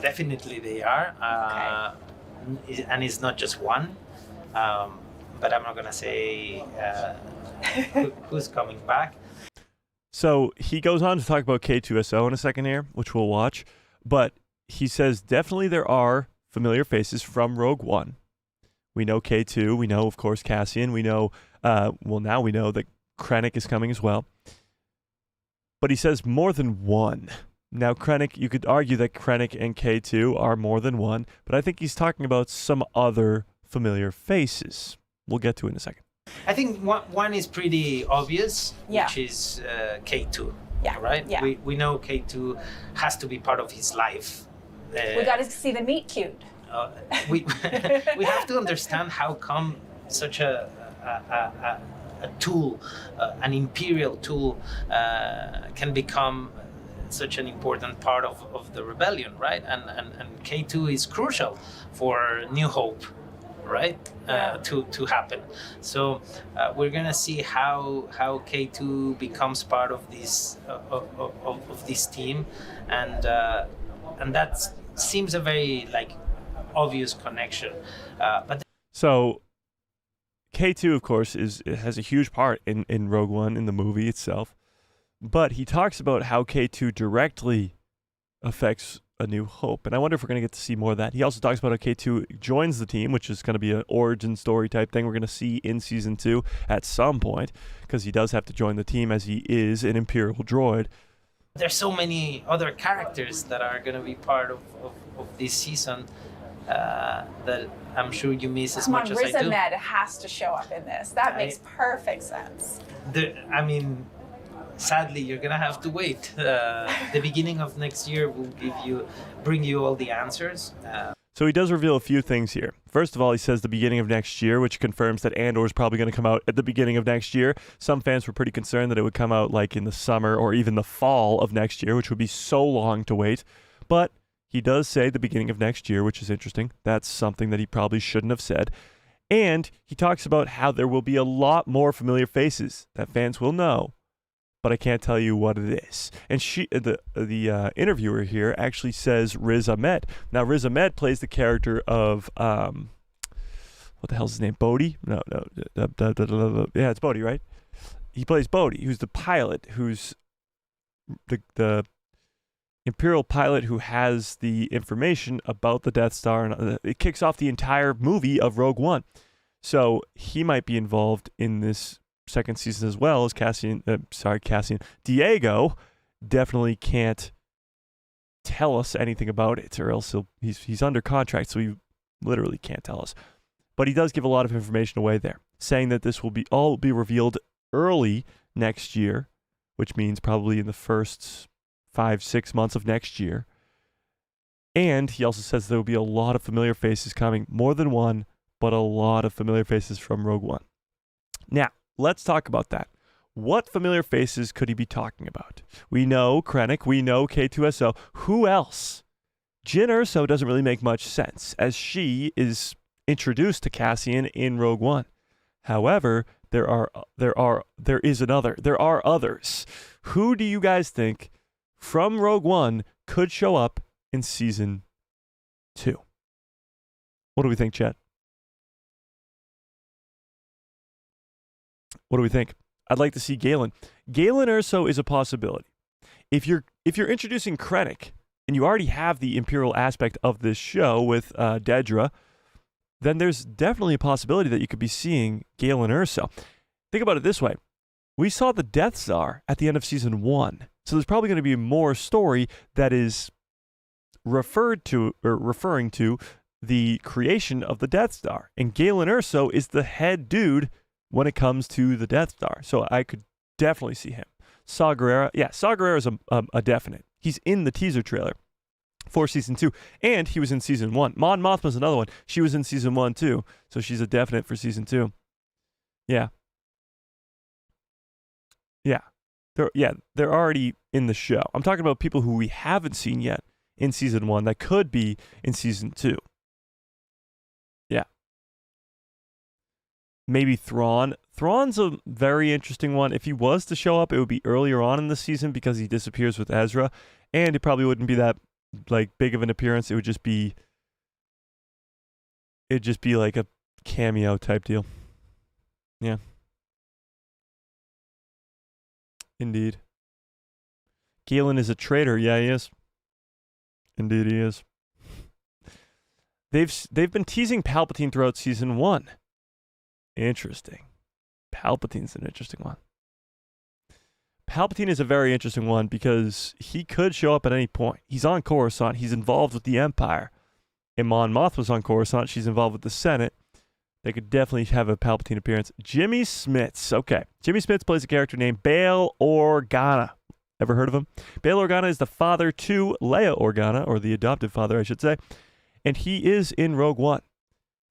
Definitely they are. And it's not just one. But I'm not going to say who's coming back. So he goes on to talk about K2SO in a second here, which we'll watch. But he says definitely there are familiar faces from Rogue One. We know K2. We know, of course, Cassian. We know, now we know that Krennic is coming as well. But he says more than one. Now, Krennic, you could argue that Krennic and K2 are more than one, but I think he's talking about some other familiar faces. We'll get to it in a second. I think one is pretty obvious, Yeah. which is K2. Yeah. Right? Yeah. We know K2 has to be part of his life. We got to see the meet cute. We have to understand how come such a tool, an imperial tool, can become such an important part of the rebellion, right? And K2 is crucial for New Hope, right? To happen. So we're gonna see how K2 becomes part of this of this team, and that seems a very obvious connection. So K2, of course, has a huge part in Rogue One, in the movie itself. But he talks about how K2 directly affects A New Hope. And I wonder if we're going to get to see more of that. He also talks about how K2 joins the team, which is going to be an origin story type thing we're going to see in Season 2 at some point, because he does have to join the team as he is an Imperial droid. There's so many other characters that are going to be part of this season that I'm sure you miss as much as I do. Riz Ahmed has to show up in this. That makes perfect sense. Sadly, you're gonna have to wait. The beginning of next year will bring you all the answers. So he does reveal a few things here. First of all, he says the beginning of next year, which confirms that Andor is probably going to come out at the beginning of next year. Some fans were pretty concerned that it would come out in the summer or even the fall of next year, which would be so long to wait. But he does say the beginning of next year, which is interesting. That's something that he probably shouldn't have said. And he talks about how there will be a lot more familiar faces that fans will know, but I can't tell you what it is. And the interviewer here actually says Riz Ahmed. Now, Riz Ahmed plays the character of, what the hell's his name? Bodhi? No. Yeah, it's Bodhi, right? he plays Bodhi, who's the pilot, who's the Imperial pilot who has the information about the Death Star, and it kicks off the entire movie of Rogue One. So he might be involved in this second season as well as Cassian. Diego definitely can't tell us anything about it, or else he's under contract, so he literally can't tell us. But he does give a lot of information away there, saying that this will be revealed early next year, which means probably in the first 5-6 months of next year. And he also says there will be a lot of familiar faces coming, more than one, but a lot of familiar faces from Rogue One. Now, let's talk about that. What familiar faces could he be talking about? We know Krennic, we know K2SO. Who else? Jyn Erso doesn't really make much sense, as she is introduced to Cassian in Rogue One. However, there are others. Who do you guys think from Rogue One could show up in season 2? What do we think, Chad? What do we think? I'd like to see Galen. Galen Erso is a possibility. If you're introducing Krennic and you already have the Imperial aspect of this show with Dedra, then there's definitely a possibility that you could be seeing Galen Erso. Think about it this way. We saw the Death Star at the end of season 1. So there's probably going to be more story that is referring to the creation of the Death Star. And Galen Erso is the head dude when it comes to the Death Star. So I could definitely see him. Saw Gerrera. Yeah, Saw Gerrera is a definite. He's in the teaser trailer for season 2. And he was in season 1. Mon Mothma's another one. She was in season 1 too. So she's a definite for season 2. Yeah. Yeah. They're already in the show. I'm talking about people who we haven't seen yet in season 1 that could be in season 2. Yeah. Maybe Thrawn. Thrawn's a very interesting one. If he was to show up, it would be earlier on in the season because he disappears with Ezra, and it probably wouldn't be that big of an appearance. It'd just be like a cameo type deal. Yeah. Indeed. Galen is a traitor. Yeah, he is. Indeed, he is. They've been teasing Palpatine throughout season 1. Interesting. Palpatine's an interesting one. Palpatine is a very interesting one because he could show up at any point. He's on Coruscant. He's involved with the Empire. And Mon Mothma's on Coruscant. She's involved with the Senate. They could definitely have a Palpatine appearance. Jimmy Smits. Okay. Jimmy Smits plays a character named Bail Organa. Ever heard of him? Bail Organa is the father to Leia Organa, or the adoptive father, I should say. And he is in Rogue One.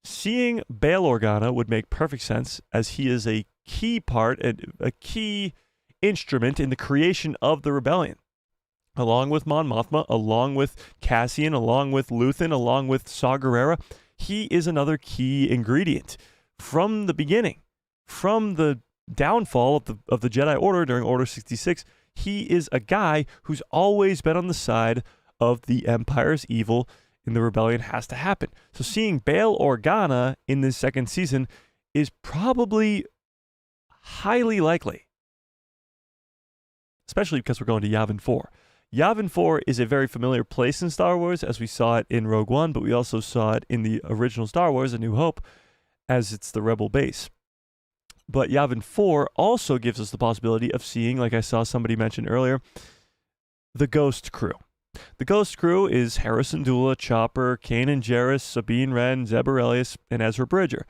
Seeing Bail Organa would make perfect sense, as he is a key part, a key instrument in the creation of the rebellion. Along with Mon Mothma, along with Cassian, along with Luthen, along with Saw Gerrera, he is another key ingredient from the beginning, from the downfall of the Jedi Order during Order 66. He is a guy who's always been on the side of the Empire's evil, and the rebellion has to happen. So seeing Bail Organa in this second season is probably highly likely, especially because we're going to Yavin 4. Yavin 4 is a very familiar place in Star Wars, as we saw it in Rogue One, but we also saw it in the original Star Wars, A New Hope, as it's the Rebel base. But Yavin 4 also gives us the possibility of seeing, like I saw somebody mention earlier, the Ghost Crew. The Ghost Crew is Harrison Dula, Chopper, Kanan Jarrus, Sabine Wren, Zeb Orrelios, and Ezra Bridger.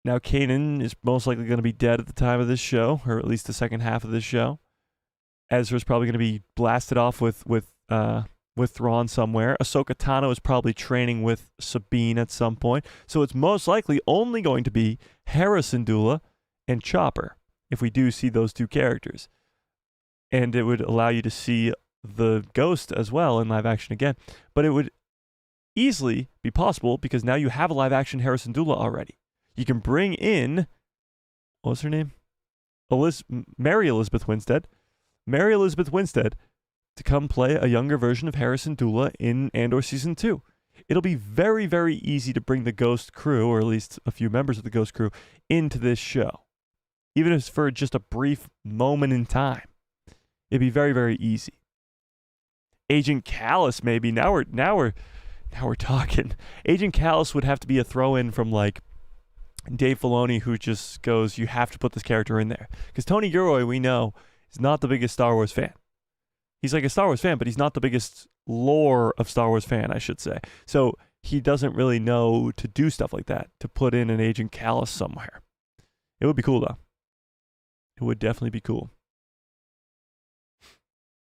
Now, Kanan is most likely going to be dead at the time of this show, or at least the second half of this show. Ezra's probably going to be blasted off with Thrawn somewhere. Ahsoka Tano is probably training with Sabine at some point. So it's most likely only going to be Harrison Dula and Chopper, if we do see those two characters. And it would allow you to see the Ghost as well in live action again. But it would easily be possible because now you have a live action Harrison Dula already. You can bring in, what's her name? Mary Elizabeth Winstead. Mary Elizabeth Winstead to come play a younger version of Harrison Dula in Andor Season 2. It'll be very, very easy to bring the Ghost Crew, or at least a few members of the Ghost Crew, into this show. even if it's for just a brief moment in time. It'd be very, very easy. Agent Callus, maybe. Now we're talking. Agent Callus would have to be a throw-in from like Dave Filoni, who just goes, you have to put this character in there. Because Tony Gilroy, we know, is not the biggest Star Wars fan. He's like a Star Wars fan, but he's not the biggest lore of Star Wars fan, I should say. So he doesn't really know to do stuff like that, to put in an Agent Callus somewhere. It would be cool, though. It would definitely be cool.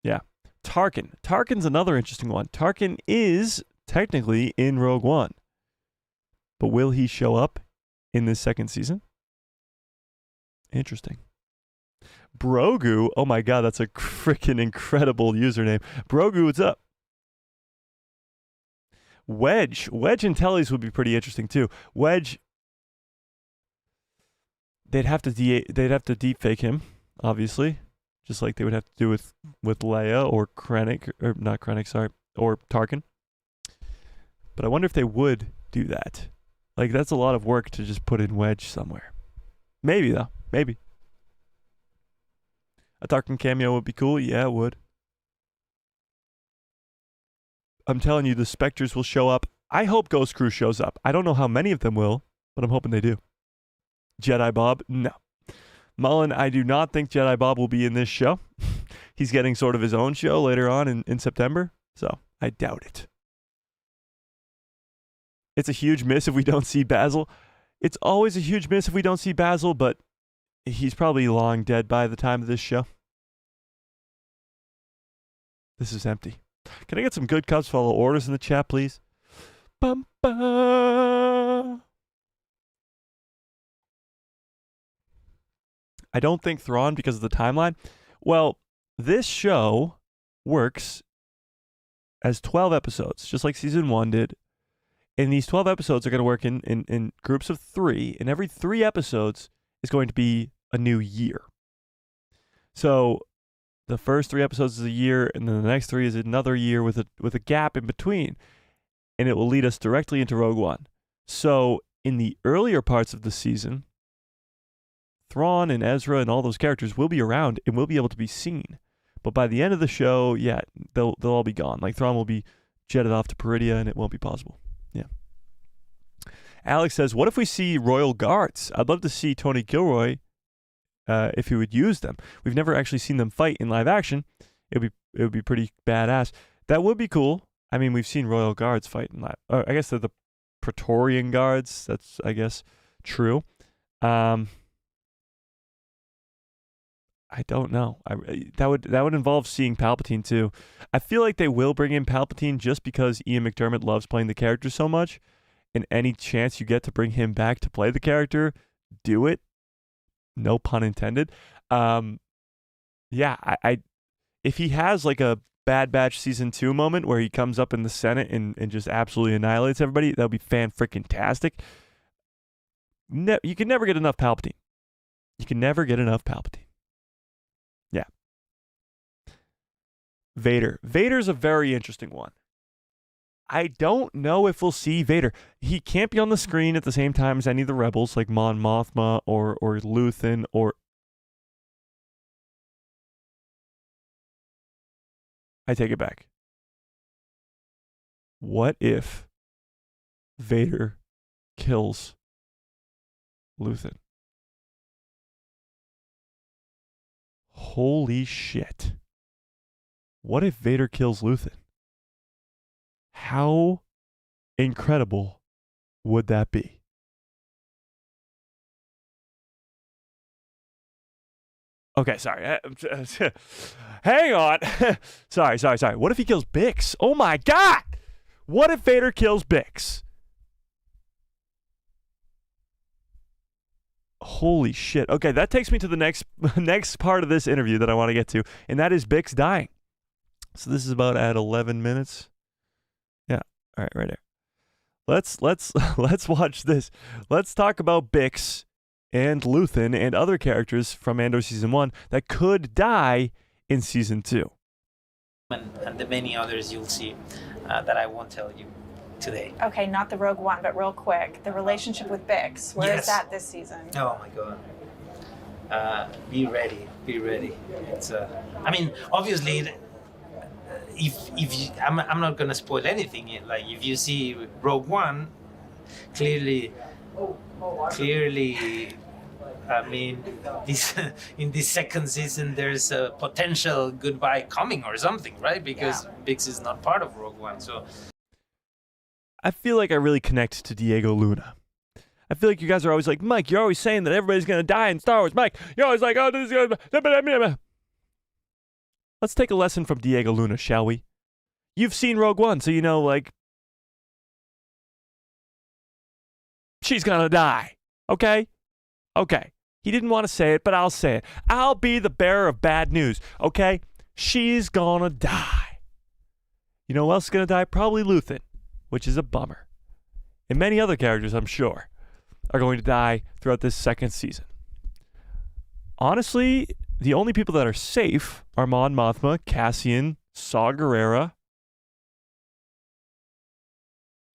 Yeah. Tarkin. Tarkin's another interesting one. Tarkin is technically in Rogue One. But will he show up in this second season? Interesting. Brogu. Oh my god, that's a freaking incredible username. Brogu, what's up? Wedge and Tellies would be pretty interesting too. Wedge, they'd have to deepfake him, obviously, just like they would have to do with Leia or Krennic, or not Krennic, sorry, or Tarkin. But I wonder if they would do that. Like, that's a lot of work to just put in Wedge somewhere. Maybe though, maybe. A Tarkin cameo would be cool. Yeah, it would. I'm telling you, the Spectres will show up. I hope Ghost Crew shows up. I don't know how many of them will, but I'm hoping they do. Jedi Bob? No. Mullen, I do not think Jedi Bob will be in this show. He's getting sort of his own show later on in September, so I doubt it. It's a huge miss if we don't see Basil. It's always a huge miss if we don't see Basil, but he's probably long dead by the time of this show. This is empty. Can I get some good cups follow orders in the chat, please? Bum, ba. I don't think Thrawn because of the timeline. Well, this show works as 12 episodes, just like season 1 did. And these 12 episodes are going to work in groups of 3, and every 3 episodes is going to be a new year. So the first 3 episodes is a year, and then the next 3 is another year with a gap in between. And it will lead us directly into Rogue One. So in the earlier parts of the season, Thrawn and Ezra and all those characters will be around and will be able to be seen. But by the end of the show, yeah, they'll all be gone. Like Thrawn will be jetted off to Peridia, and it won't be possible. Yeah. Alex says, what if we see Royal Guards? I'd love to see Tony Gilroy if he would use them. We've never actually seen them fight in live action. It would be pretty badass. That would be cool. I mean, we've seen Royal Guards fight in live. I guess they're the Praetorian Guards. That's, I guess, true. I don't know. That would involve seeing Palpatine too. I feel like they will bring in Palpatine just because Ian McDiarmid loves playing the character so much, and any chance you get to bring him back to play the character, do it. No pun intended. Yeah, I if he has like a Bad Batch season 2 moment where he comes up in the Senate and just absolutely annihilates everybody, that would be fan-freaking-tastic. You can never get enough Palpatine. You can never get enough Palpatine. Yeah. Vader. Vader's a very interesting one. I don't know if we'll see Vader. He can't be on the screen at the same time as any of the rebels, like Mon Mothma or Luthen or... I take it back. What if Vader kills Luthen? Holy shit. What if Vader kills Luthen? How incredible would that be? Okay, sorry. Hang on. Sorry. What if he kills Bix? Oh my god! What if Vader kills Bix? Holy shit. Okay, that takes me to the next part of this interview that I want to get to, and that is Bix dying. So this is about at 11 minutes. Yeah. All right, right there. Let's watch this. Let's talk about Bix and Luthen and other characters from Andor Season 1 that could die in Season 2. And the many others you'll see that I won't tell you today. Okay, not the Rogue One, but real quick, the relationship with Bix. Where is that this season? Oh my god. be ready. Be ready. It's I mean, obviously, if you, I'm not gonna spoil anything. Like if you see Rogue One, clearly. I mean, this in this second season, there's a potential goodbye coming or something, right? Because Bix is not part of Rogue One, so. I feel like I really connect to Diego Luna. I feel like you guys are always like, Mike, you're always saying that everybody's going to die in Star Wars. Mike, you're always like, oh, this is going to... Let's take a lesson from Diego Luna, shall we? You've seen Rogue One, so you know, like, she's going to die, okay? Okay. He didn't want to say it, but I'll say it. I'll be the bearer of bad news, okay? She's going to die. You know who else is going to die? Probably Luthen, which is a bummer. And many other characters, I'm sure, are going to die throughout this second season. Honestly, the only people that are safe are Mon Mothma, Cassian, Saw Gerrera,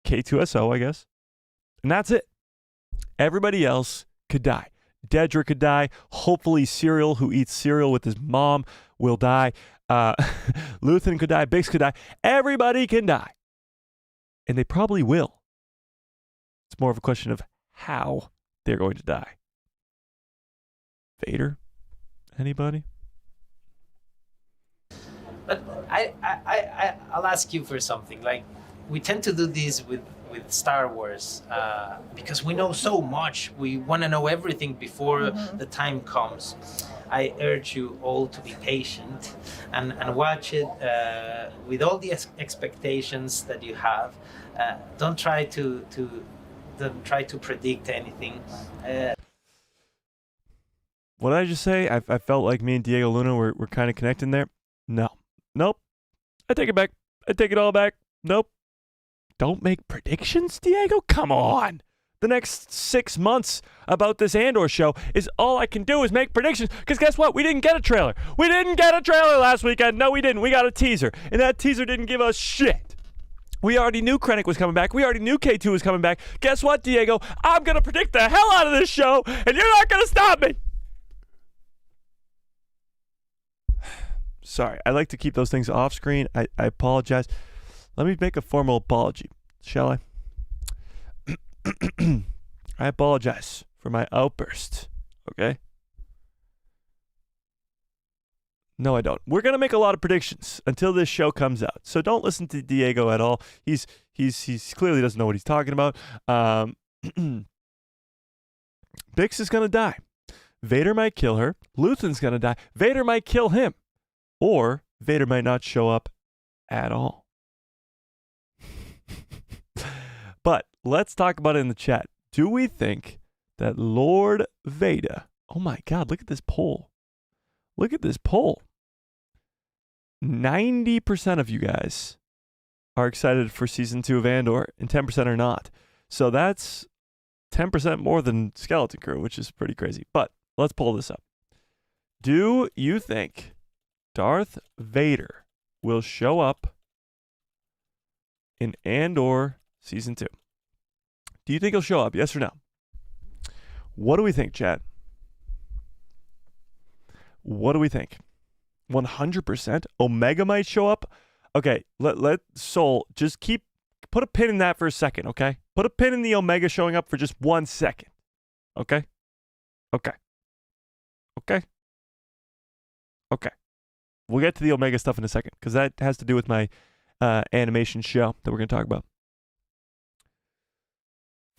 K2SO, I guess. And that's it. Everybody else could die. Dedra could die. Hopefully Cyril, who eats cereal with his mom, will die. Luthen could die. Bix could die. Everybody can die. And they probably will. It's more of a question of how they're going to die. Vader? Anybody? But I'll ask you for something. Like, we tend to do this with Star Wars because we know so much. We want to know everything before the time comes. I urge you all to be patient and watch it with all the expectations that you have. Don't try to predict anything. What did I just say? I felt like me and Diego Luna were kind of connecting there. No. Nope. I take it back. I take it all back. Nope. Don't make predictions, Diego? Come on. The next 6 months about this Andor show is all I can do is make predictions. Because guess what? We didn't get a trailer. We didn't get a trailer last weekend. No, we didn't. We got a teaser. And that teaser didn't give us shit. We already knew Krennic was coming back. We already knew K2 was coming back. Guess what, Diego? I'm going to predict the hell out of this show, and you're not going to stop me. Sorry, I like to keep those things off screen. I apologize. Let me make a formal apology, shall I? I apologize for my outburst, okay? No, I don't. We're going to make a lot of predictions until this show comes out. So don't listen to Diego at all. He's clearly doesn't know what he's talking about. Bix is going to die. Vader might kill her. Luthen's going to die. Vader might kill him. Or Vader might not show up at all. But let's talk about it in the chat. Do we think that Lord Vader... Oh my God, look at this poll. Look at this poll. 90% of you guys are excited for season 2 of Andor, and 10% are not. So that's 10% more than Skeleton Crew, which is pretty crazy. But let's pull this up. Do you think Darth Vader will show up in Andor season 2? Do you think he'll show up? Yes or no? What do we think, chat? What do we think? 100%? Omega might show up? Okay, let Soul just put a pin in that for a second, okay? Put a pin in the Omega showing up for just 1 second. Okay? Okay. Okay? Okay. We'll get to the Omega stuff in a second, because that has to do with my animation show that we're going to talk about.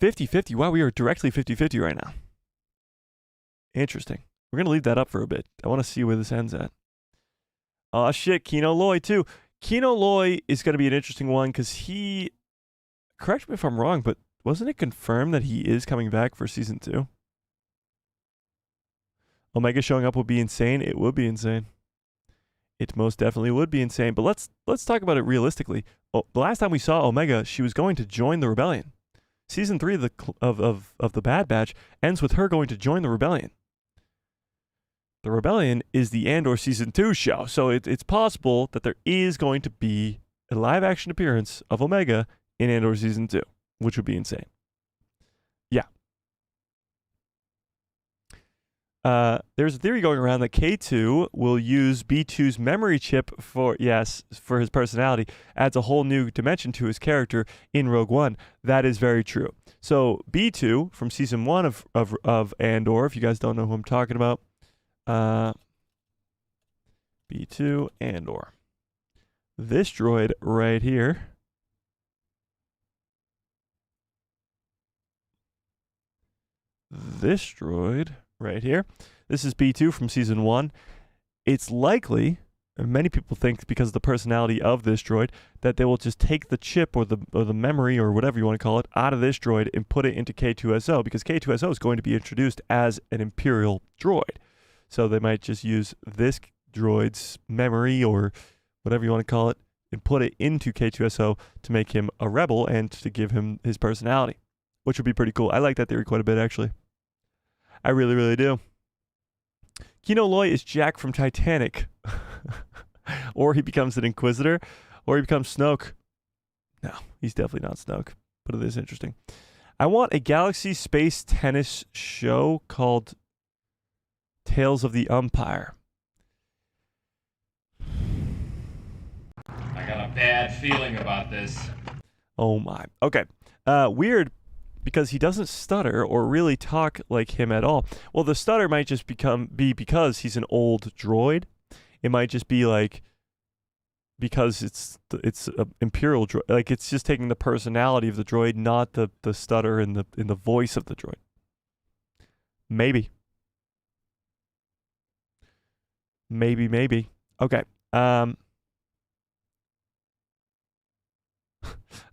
50-50. Wow, we are directly 50-50 right now. Interesting. We're going to leave that up for a bit. I want to see where this ends at. Oh, shit. Kino Loy, too. Kino Loy is going to be an interesting one because he... Correct me if I'm wrong, but wasn't it confirmed that he is coming back for season 2? Omega showing up would be insane. It would be insane. It most definitely would be insane. But let's talk about it realistically. Oh, the last time we saw Omega, she was going to join the rebellion. Season 3 of the Bad Batch ends with her going to join the rebellion. The rebellion is the Andor season 2 show, so it's possible that there is going to be a live-action appearance of Omega in Andor season 2, which would be insane. Yeah. there's a theory going around that K2 will use B2's memory chip for his personality, adds a whole new dimension to his character in Rogue One. That is very true. So B2 from season 1 of Andor, if you guys don't know who I'm talking about, B2 Andor. This droid right here. This droid right here. This is B2 from season 1. It's likely, and many people think because of the personality of this droid, that they will just take the chip or the memory or whatever you want to call it out of this droid and put it into K2SO, because K2SO is going to be introduced as an Imperial droid. So they might just use this droid's memory or whatever you want to call it and put it into K2SO to make him a rebel and to give him his personality, which would be pretty cool. I like that theory quite a bit, actually. I really, really do. Kino Loy is Jack from Titanic. Or he becomes an Inquisitor, or he becomes Snoke. No, he's definitely not Snoke, but it is interesting. I want a Galaxy Space Tennis show called Tales of the Umpire. I got a bad feeling about this. Oh my. Okay. Weird, because he doesn't stutter or really talk like him at all. Well, the stutter might just be because he's an old droid. It might just be like because it's an Imperial droid. Like it's just taking the personality of the droid, not the stutter in the voice of the droid. Maybe. Maybe. Okay.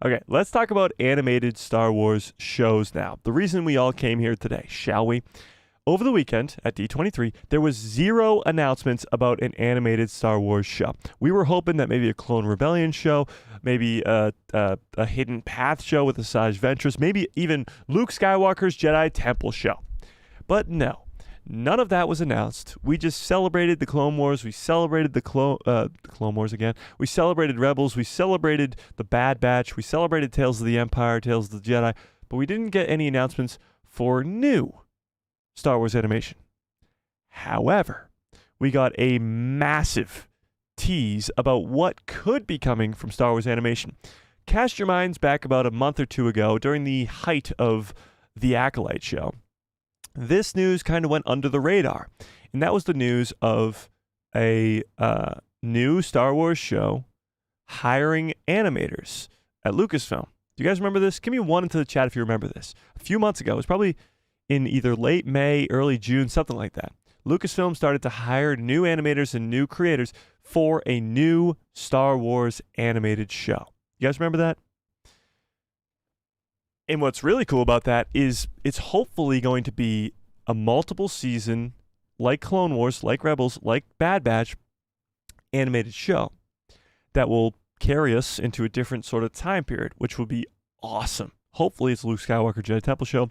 Okay, let's talk about animated Star Wars shows now. The reason we all came here today, shall we? Over the weekend at D23, there was 0 announcements about an animated Star Wars show. We were hoping that maybe a Clone Rebellion show, maybe a Hidden Path show with Asajj Ventress, maybe even Luke Skywalker's Jedi Temple show. But no, none of that was announced. We just celebrated the Clone Wars. We celebrated the Clone Wars again. We celebrated Rebels. We celebrated the Bad Batch. We celebrated Tales of the Empire, Tales of the Jedi. But we didn't get any announcements for new Star Wars animation. However, we got a massive tease about what could be coming from Star Wars animation. Cast your minds back about a month or two ago during the height of the Acolyte show. This news kind of went under the radar, and that was the news of a new Star Wars show hiring animators at Lucasfilm. Do you guys remember this? Give me 1 into the chat if you remember this. A few months ago, it was probably in either late May, early June, something like that. Lucasfilm started to hire new animators and new creators for a new Star Wars animated show. You guys remember that? And what's really cool about that is it's hopefully going to be a multiple season, like Clone Wars, like Rebels, like Bad Batch, animated show that will carry us into a different sort of time period, which will be awesome. Hopefully it's Luke Skywalker Jedi Temple show,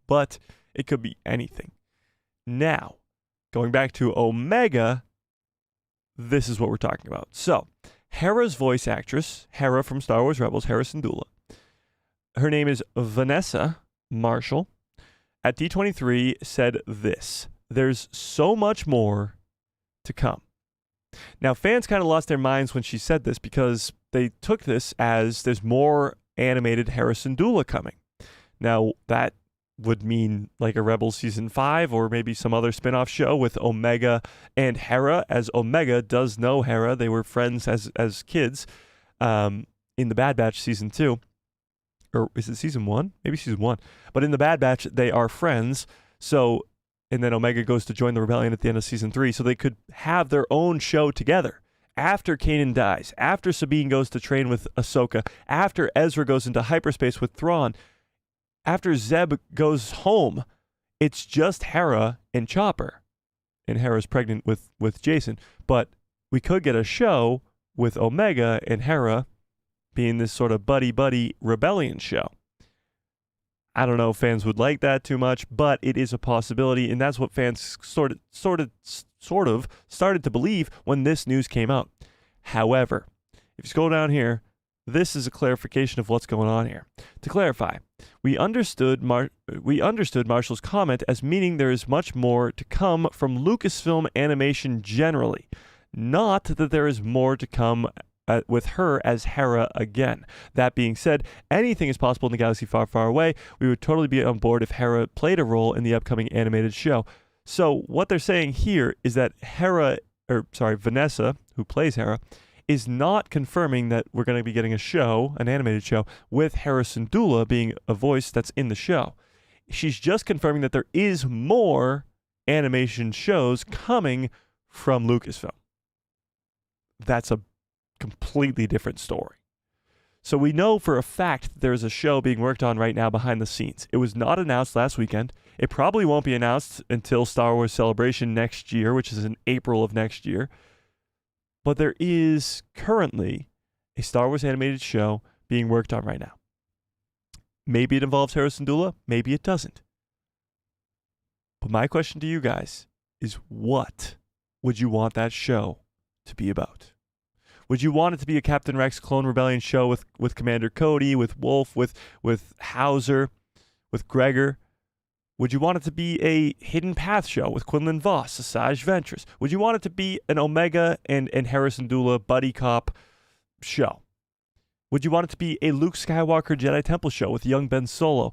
but it could be anything. Now, going back to Omega, this is what we're talking about. So, Hera's voice actress, Hera from Star Wars Rebels, Hera Syndulla, her name is Vanessa Marshall, at D23 said this: there's so much more to come. Now, fans kind of lost their minds when she said this because they took this as there's more animated Hera Syndulla coming. Now, that would mean like a Rebels Season 5 or maybe some other spin-off show with Omega and Hera, as Omega does know Hera. They were friends as kids in the Bad Batch Season 2. Or is it Season 1? Maybe Season 1. But in the Bad Batch, they are friends. So, and then Omega goes to join the rebellion at the end of Season 3. So they could have their own show together. After Kanan dies, after Sabine goes to train with Ahsoka, after Ezra goes into hyperspace with Thrawn, after Zeb goes home, it's just Hera and Chopper. And Hera's pregnant with Jason. But we could get a show with Omega and Hera being this sort of buddy-buddy rebellion show. I don't know if fans would like that too much, but it is a possibility, and that's what fans sort of started to believe when this news came out. However, if you scroll down here, This is a clarification of what's going on here. To clarify, we understood Marshall's comment as meaning there is much more to come from Lucasfilm animation generally, not that there is more to come with her as Hera again. That being said, anything is possible in the galaxy far, far away. We would totally be on board if Hera played a role in the upcoming animated show. So what they're saying here is that Vanessa, who plays Hera, is not confirming that we're going to be getting a show, an animated show, with Hera Syndulla being a voice that's in the show. She's just confirming that there is more animation shows coming from Lucasfilm. That's a completely different story. So we know for a fact that there's a show being worked on right now behind the scenes. It was not announced last weekend. It probably won't be announced until Star Wars Celebration next year, which is in April of next year. But there is currently a Star Wars animated show being worked on right now. Maybe it involves Hera Syndulla, maybe it doesn't. But my question to you guys is, what would you want that show to be about? Would you want it to be a Captain Rex Clone Rebellion show with Commander Cody, with Wolf, with Hauser, with Gregor? Would you want it to be a Hidden Path show with Quinlan Voss, Asajj Ventress? Would you want it to be an Omega and Hera Syndulla buddy cop show? Would you want it to be a Luke Skywalker Jedi Temple show with young Ben Solo,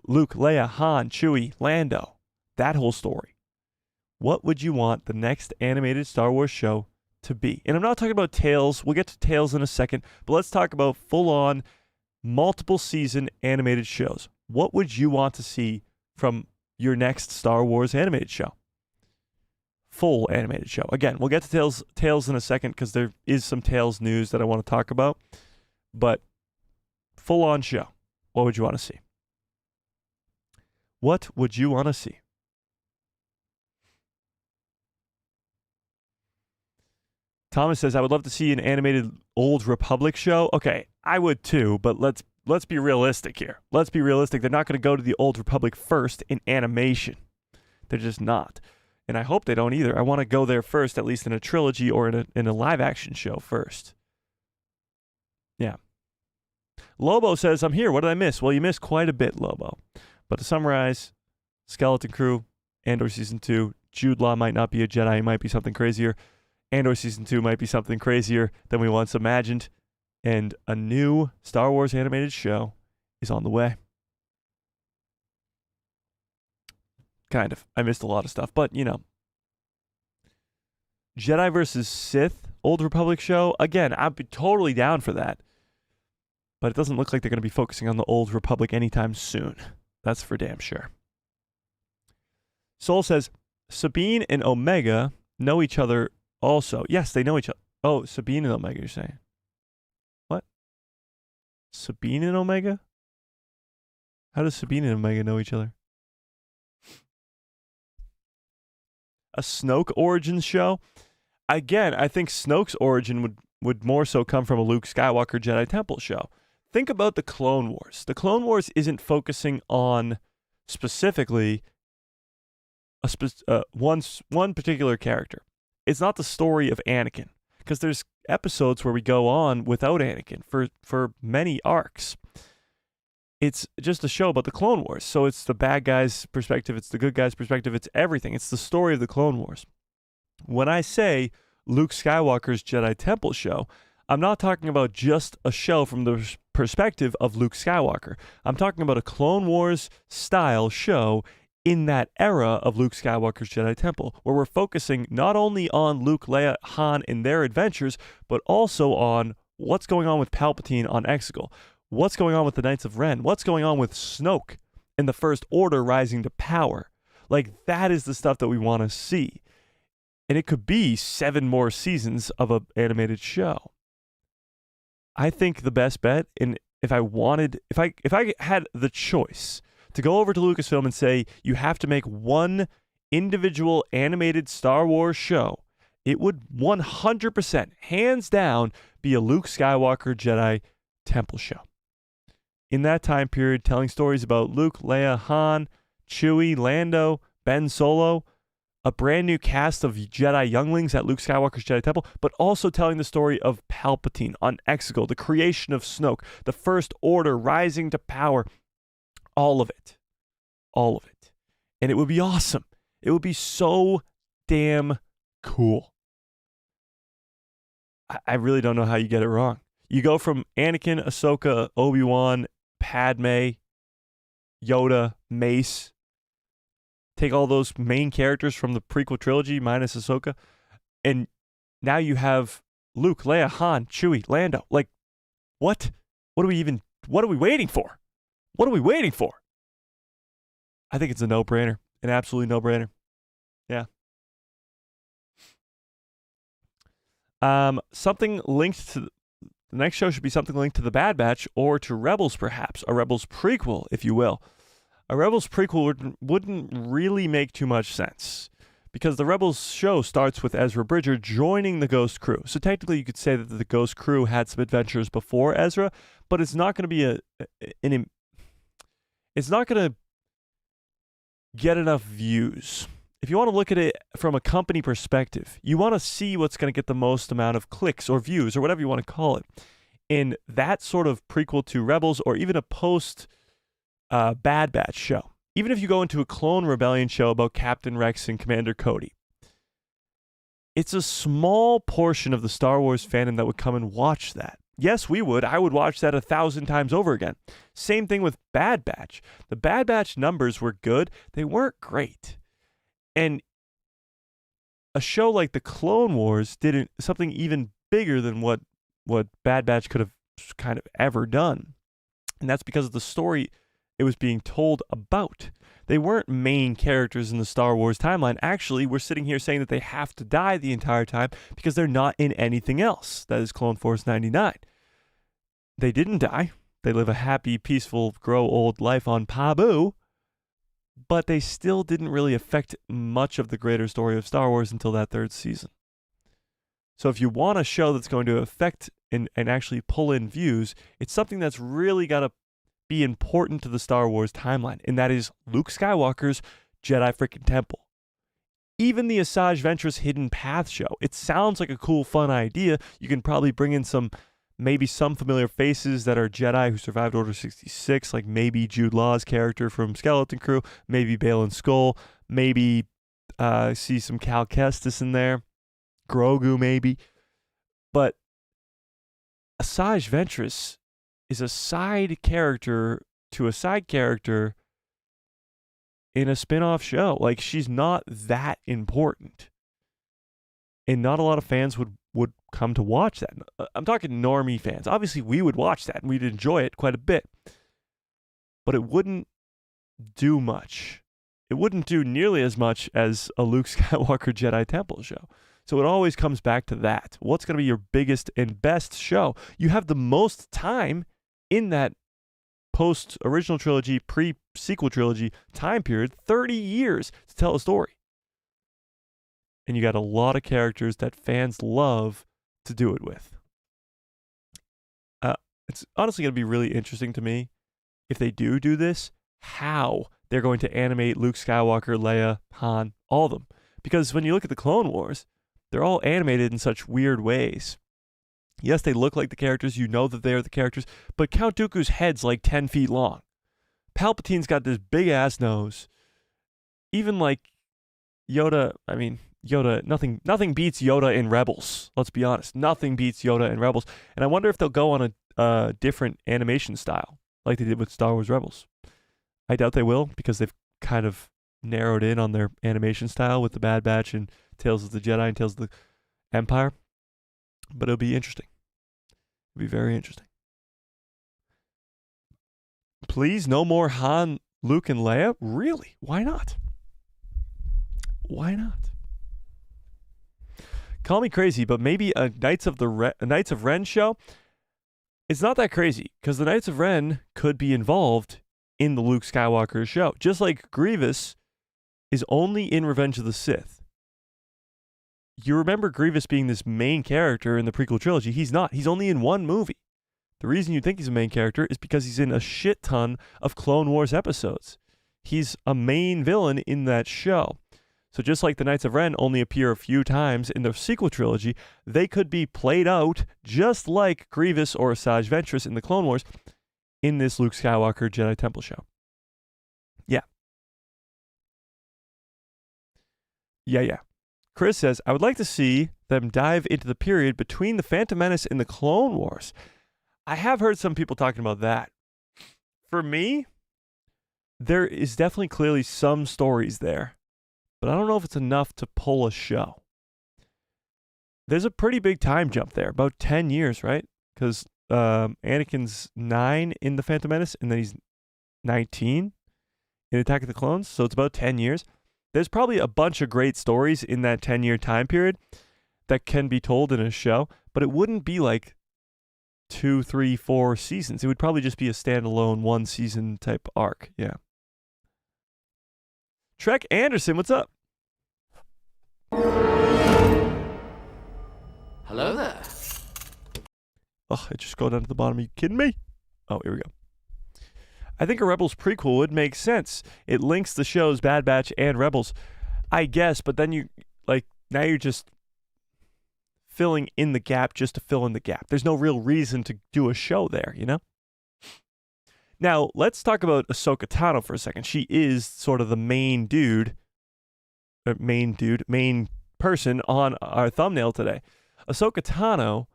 Luke, Leia, Han, Chewie, Lando? That whole story. What would you want the next animated Star Wars show to be? And I'm not talking about Tales. We'll get to Tales in a second, but let's talk about full-on, multiple season animated shows. What would you want to see from your next Star Wars animated show? Full animated show. Again, we'll get to Tales in a second because there is some Tales news that I want to talk about. But full-on show. What would you want to see? What would you want to see? Thomas says, I would love to see an animated Old Republic show. Okay, I would too, but let's be realistic here. Let's be realistic. They're not going to go to the Old Republic first in animation. They're just not. And I hope they don't either. I want to go there first, at least in a trilogy or in a live-action show first. Yeah. Lobo says, I'm here. What did I miss? Well, you missed quite a bit, Lobo. But to summarize, Skeleton Crew, Andor Season 2, Jude Law might not be a Jedi. He might be something crazier. Andor Season 2 might be something crazier than we once imagined. And a new Star Wars animated show is on the way. Kind of. I missed a lot of stuff, but, you know. Jedi versus Sith, Old Republic show. Again, I'd be totally down for that. But it doesn't look like they're going to be focusing on the Old Republic anytime soon. That's for damn sure. Soul says, Sabine and Omega know each other also. Yes, they know each other. Oh, Sabine and Omega, you're saying? What? Sabine and Omega? How does Sabine and Omega know each other? A Snoke Origins show? Again, I think Snoke's origin would more so come from a Luke Skywalker Jedi Temple show. Think about the Clone Wars. The Clone Wars isn't focusing on specifically one particular character. It's not the story of Anakin, because there's episodes where we go on without Anakin for many arcs. It's just a show about the Clone Wars. So it's the bad guy's perspective, it's the good guy's perspective, it's everything. It's the story of the Clone Wars. When I say Luke Skywalker's Jedi Temple show, I'm not talking about just a show from the perspective of Luke Skywalker. I'm talking about a Clone Wars style show in that era of Luke Skywalker's Jedi Temple, where we're focusing not only on Luke, Leia, Han and their adventures, but also on what's going on with Palpatine on Exegol, what's going on with the Knights of Ren, what's going on with Snoke and the First Order rising to power. Like, that is the stuff that we want to see. And it could be 7 more seasons of an animated show. I think the best bet, and if I had the choice to go over to Lucasfilm and say, you have to make one individual animated Star Wars show, it would 100%, hands down, be a Luke Skywalker Jedi Temple show. In that time period, telling stories about Luke, Leia, Han, Chewie, Lando, Ben Solo, a brand new cast of Jedi younglings at Luke Skywalker's Jedi Temple, but also telling the story of Palpatine on Exegol, the creation of Snoke, the First Order rising to power. All of it. All of it. And it would be awesome. It would be so damn cool. I really don't know how you get it wrong. You go from Anakin, Ahsoka, Obi-Wan, Padme, Yoda, Mace. Take all those main characters from the prequel trilogy minus Ahsoka, and now you have Luke, Leia, Han, Chewie, Lando. Like, what? What are we waiting for? What are we waiting for? I think it's a no-brainer. An absolutely no-brainer. Yeah. Something linked to the next show should be something linked to the Bad Batch or to Rebels, perhaps. A Rebels prequel, if you will. A Rebels prequel wouldn't really make too much sense because the Rebels show starts with Ezra Bridger joining the Ghost Crew. So technically you could say that the Ghost Crew had some adventures before Ezra, but it's not going to be it's not going to get enough views. If you want to look at it from a company perspective, you want to see what's going to get the most amount of clicks or views or whatever you want to call it. In that sort of prequel to Rebels or even a post Bad Batch show. Even if you go into a Clone Rebellion show about Captain Rex and Commander Cody, it's a small portion of the Star Wars fandom that would come and watch that. Yes, we would. I would watch that 1,000 times over again. Same thing with Bad Batch. The Bad Batch numbers were good. They weren't great. And a show like the Clone Wars did something even bigger than what Bad Batch could have kind of ever done. And that's because of the story it was being told about. They weren't main characters in the Star Wars timeline. Actually, we're sitting here saying that they have to die the entire time because they're not in anything else. That is Clone Force 99. They didn't die. They live a happy, peaceful, grow old life on Pabu, but they still didn't really affect much of the greater story of Star Wars until that third season. So if you want a show that's going to affect and actually pull in views, it's something that's really got to be important to the Star Wars timeline, and that is Luke Skywalker's Jedi freaking Temple. Even the Asajj Ventress Hidden Path show, it sounds like a cool, fun idea. You can probably bring in maybe some familiar faces that are Jedi who survived Order 66, like maybe Jude Law's character from Skeleton Crew, maybe Baylan Skoll, maybe see some Cal Kestis in there, Grogu maybe. But Asajj Ventress is a side character to a side character in a spin-off show. Like, she's not that important. And not a lot of fans would come to watch that. I'm talking normie fans. Obviously, we would watch that, and we'd enjoy it quite a bit. But it wouldn't do much. It wouldn't do nearly as much as a Luke Skywalker Jedi Temple show. So it always comes back to that. What's going to be your biggest and best show? You have the most time in that post-original trilogy, pre-sequel trilogy time period, 30 years to tell a story. And you got a lot of characters that fans love to do it with. It's honestly going to be really interesting to me if they do this, how they're going to animate Luke Skywalker, Leia, Han, all of them. Because when you look at the Clone Wars, they're all animated in such weird ways. Yes, they look like the characters. You know that they are the characters. But Count Dooku's head's like 10 feet long. Palpatine's got this big-ass nose. Even like Yoda, nothing beats Yoda in Rebels. Let's be honest. Nothing beats Yoda in Rebels. And I wonder if they'll go on a different animation style like they did with Star Wars Rebels. I doubt they will because they've kind of narrowed in on their animation style with the Bad Batch and Tales of the Jedi and Tales of the Empire. But it'll be interesting. It'll be very interesting. Please, no more Han, Luke, and Leia? Really? Why not? Why not? Call me crazy, but maybe a Knights of Ren show? It's not that crazy, because the Knights of Ren could be involved in the Luke Skywalker show. Just like Grievous is only in Revenge of the Sith. You remember Grievous being this main character in the prequel trilogy. He's not. He's only in one movie. The reason you think he's a main character is because he's in a shit ton of Clone Wars episodes. He's a main villain in that show. So just like the Knights of Ren only appear a few times in the sequel trilogy, they could be played out just like Grievous or Asajj Ventress in the Clone Wars in this Luke Skywalker Jedi Temple show. Yeah. Yeah. Chris says, I would like to see them dive into the period between the Phantom Menace and the Clone Wars. I have heard some people talking about that. For me, there is definitely clearly some stories there, but I don't know if it's enough to pull a show. There's a pretty big time jump there, about 10 years, right? Because Anakin's 9 in the Phantom Menace, and then he's 19 in Attack of the Clones, so it's about 10 years. There's probably a bunch of great stories in that 10-year time period that can be told in a show, but it wouldn't be like 2, 3, 4 seasons. It would probably just be a standalone 1-season type arc. Yeah. Trek Anderson, what's up? Hello there. Oh, it just go down to the bottom. Are you kidding me? Oh, here we go. I think a Rebels prequel would make sense. It links the shows Bad Batch and Rebels, I guess, but then now you're just filling in the gap just to fill in the gap. There's no real reason to do a show there, you know? Now, let's talk about Ahsoka Tano for a second. She is sort of the main person on our thumbnail today. Ahsoka Tano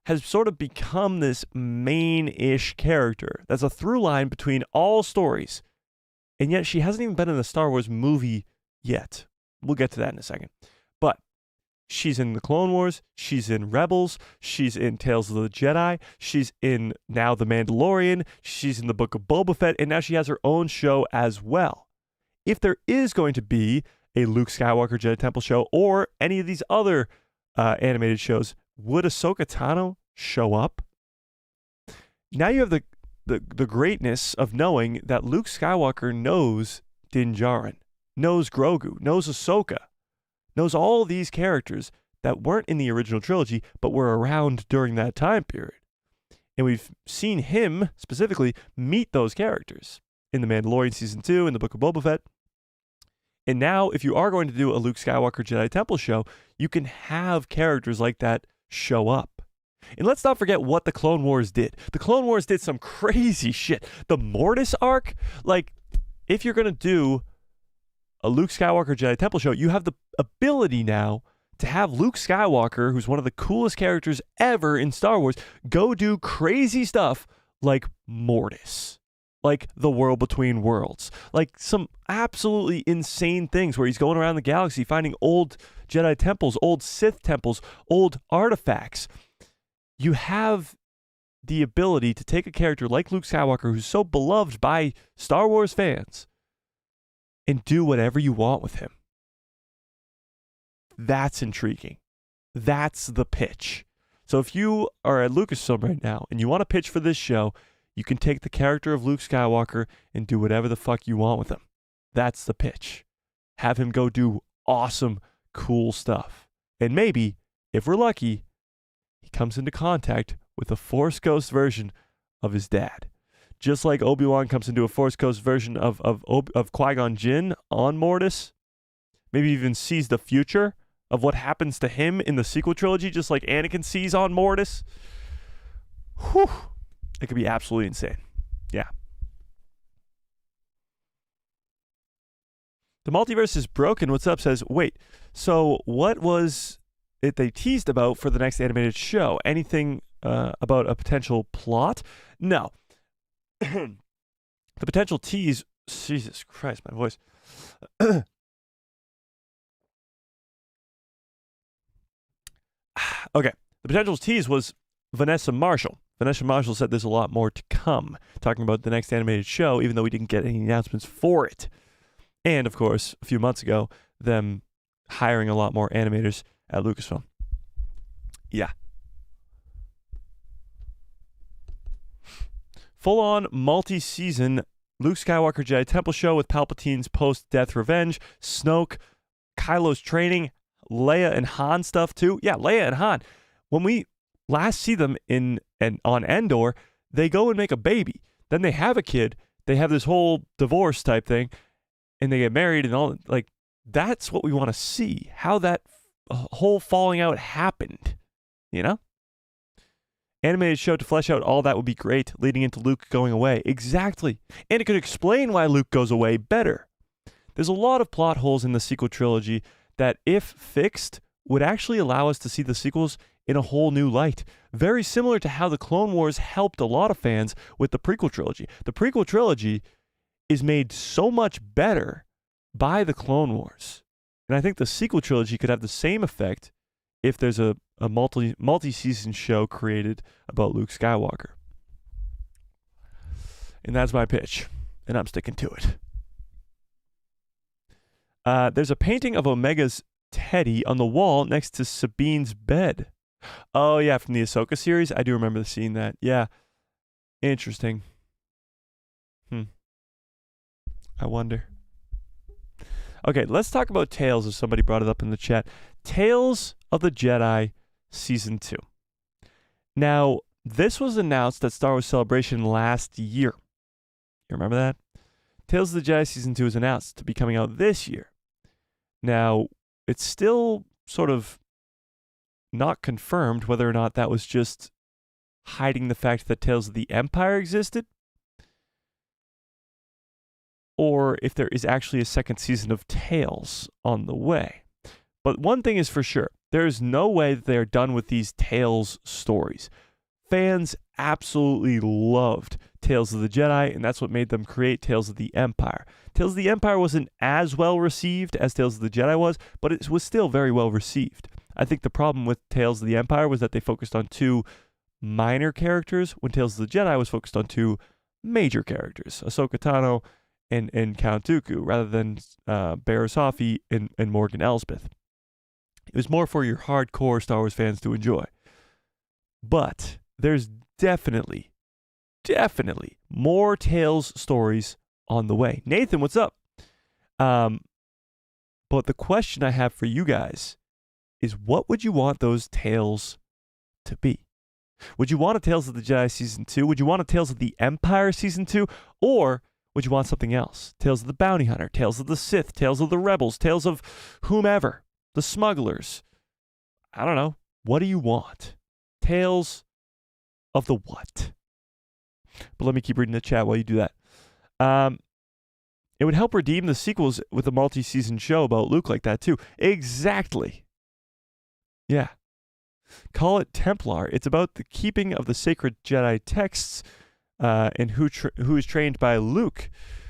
has sort of become this main-ish character. That's a through line between all stories. And yet she hasn't even been in a Star Wars movie yet. We'll get to that in a second. But she's in the Clone Wars. She's in Rebels. She's in Tales of the Jedi. She's in now The Mandalorian. She's in the Book of Boba Fett. And now she has her own show as well. If there is going to be a Luke Skywalker Jedi Temple show or any of these other animated shows, would Ahsoka Tano show up? Now you have the greatness of knowing that Luke Skywalker knows Din Djarin, knows Grogu, knows Ahsoka, knows all these characters that weren't in the original trilogy but were around during that time period. And we've seen him specifically meet those characters in The Mandalorian Season 2, in the Book of Boba Fett. And now, if you are going to do a Luke Skywalker Jedi Temple show, you can have characters like that show up. And let's not forget what the Clone Wars did. The Clone Wars did some crazy shit. The Mortis arc, if you're going to do a Luke Skywalker Jedi Temple show, you have the ability now to have Luke Skywalker, who's one of the coolest characters ever in Star Wars, go do crazy stuff like Mortis. Like the World Between Worlds. Like some absolutely insane things where he's going around the galaxy finding old Jedi temples, old Sith temples, old artifacts. You have the ability to take a character like Luke Skywalker, who's so beloved by Star Wars fans, and do whatever you want with him. That's intriguing. That's the pitch. So if you are at Lucasfilm right now and you want to pitch for this show, you can take the character of Luke Skywalker and do whatever the fuck you want with him. That's the pitch. Have him go do awesome, cool stuff. And maybe, if we're lucky, he comes into contact with a Force Ghost version of his dad. Just like Obi-Wan comes into a Force Ghost version of Qui-Gon Jinn on Mortis. Maybe even sees the future of what happens to him in the sequel trilogy, just like Anakin sees on Mortis. Whew. It could be absolutely insane. Yeah. The Multiverse is Broken, what's up, says, wait, so what was it they teased about for the next animated show? Anything about a potential plot? No. The potential tease, Jesus Christ, my voice. Okay. The potential tease was Vanessa Marshall. Vanessa Marshall said there's a lot more to come, talking about the next animated show, even though we didn't get any announcements for it. And, of course, a few months ago, them hiring a lot more animators at Lucasfilm. Yeah. Full-on multi-season Luke Skywalker Jedi Temple show with Palpatine's post-death revenge, Snoke, Kylo's training, Leia and Han stuff too. Yeah, Leia and Han. When we last see them on Andor, they go and make a baby. Then they have a kid. They have this whole divorce type thing, and they get married and all. Like, that's what we want to see, how that whole falling out happened, you know? Animated show to flesh out all that would be great, leading into Luke going away. Exactly. And it could explain why Luke goes away better. There's a lot of plot holes in the sequel trilogy that, if fixed, would actually allow us to see the sequels in a whole new light. Very similar to how the Clone Wars helped a lot of fans with the prequel trilogy. The prequel trilogy is made so much better by the Clone Wars. And I think the sequel trilogy could have the same effect if there's a multi-season show created about Luke Skywalker. And that's my pitch, and I'm sticking to it. There's a painting of Omega's Teddy on the wall next to Sabine's bed. Oh, yeah, from the Ahsoka series? I do remember seeing that. Yeah. Interesting. I wonder. Okay, let's talk about Tales, if somebody brought it up in the chat. Tales of the Jedi Season 2. Now, this was announced at Star Wars Celebration last year. You remember that? Tales of the Jedi Season 2 is announced to be coming out this year. Now, it's still sort of not confirmed whether or not that was just hiding the fact that Tales of the Empire existed, or if there is actually a second season of Tales on the way. But one thing is for sure, there is no way that they are done with these Tales stories. Fans absolutely loved Tales of the Jedi, and that's what made them create Tales of the Empire. Tales of the Empire wasn't as well received as Tales of the Jedi was, but it was still very well received. I think the problem with Tales of the Empire was that they focused on two minor characters, when Tales of the Jedi was focused on two major characters, Ahsoka Tano and Count Dooku, rather than Barriss Offee and Morgan Elsbeth. It was more for your hardcore Star Wars fans to enjoy. But there's definitely more Tales stories on the way. Nathan, what's up? But the question I have for you guys is, what would you want those Tales to be? Would you want a Tales of the Jedi Season 2? Would you want a Tales of the Empire Season 2? Or would you want something else? Tales of the Bounty Hunter, Tales of the Sith, Tales of the Rebels, Tales of whomever, the Smugglers. I don't know. What do you want? Tales of the what? But let me keep reading the chat while you do that. It would help redeem the sequels with a multi-season show about Luke like that too. Exactly. Yeah. Call it Templar. It's about the keeping of the sacred Jedi texts and who is trained by Luke,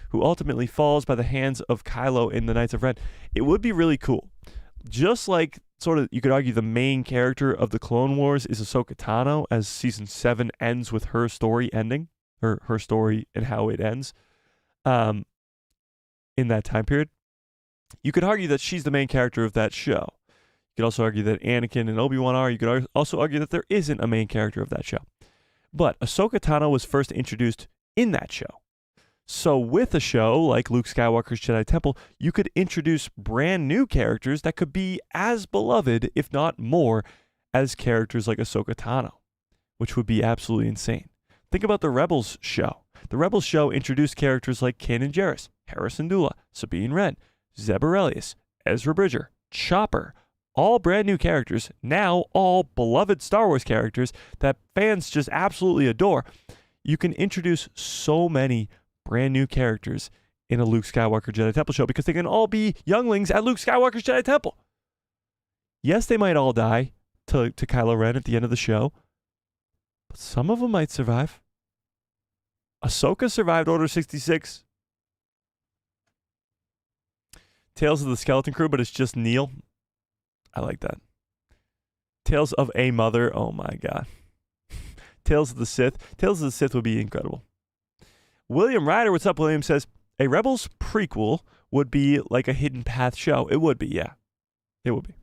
who ultimately falls by the hands of Kylo in the Knights of Ren. It would be really cool. Just like, sort of, you could argue the main character of the Clone Wars is Ahsoka Tano, as Season 7 ends with her story ending, or her story and how it ends in that time period. You could argue that she's the main character of that show. You could also argue that Anakin and Obi-Wan are. You could also argue that there isn't a main character of that show. But Ahsoka Tano was first introduced in that show. So with a show like Luke Skywalker's Jedi Temple, you could introduce brand new characters that could be as beloved, if not more, as characters like Ahsoka Tano, which would be absolutely insane. Think about the Rebels show. The Rebels show introduced characters like Kanan Jarrus, Harrison Dula, Sabine Wren, Zeb Orrelios, Ezra Bridger, Chopper, all brand new characters, now all beloved Star Wars characters that fans just absolutely adore. You can introduce so many brand new characters in a Luke Skywalker Jedi Temple show because they can all be younglings at Luke Skywalker's Jedi Temple. Yes, they might all die to Kylo Ren at the end of the show, but some of them might survive. Ahsoka survived Order 66. Tales of the Skeleton Crew, but it's just Neil. I like that. Tales of a Mother. Oh my God. Tales of the Sith. Tales of the Sith would be incredible. William Ryder, what's up? William says, a Rebels prequel would be like a Hidden Path show. It would be, yeah. It would be.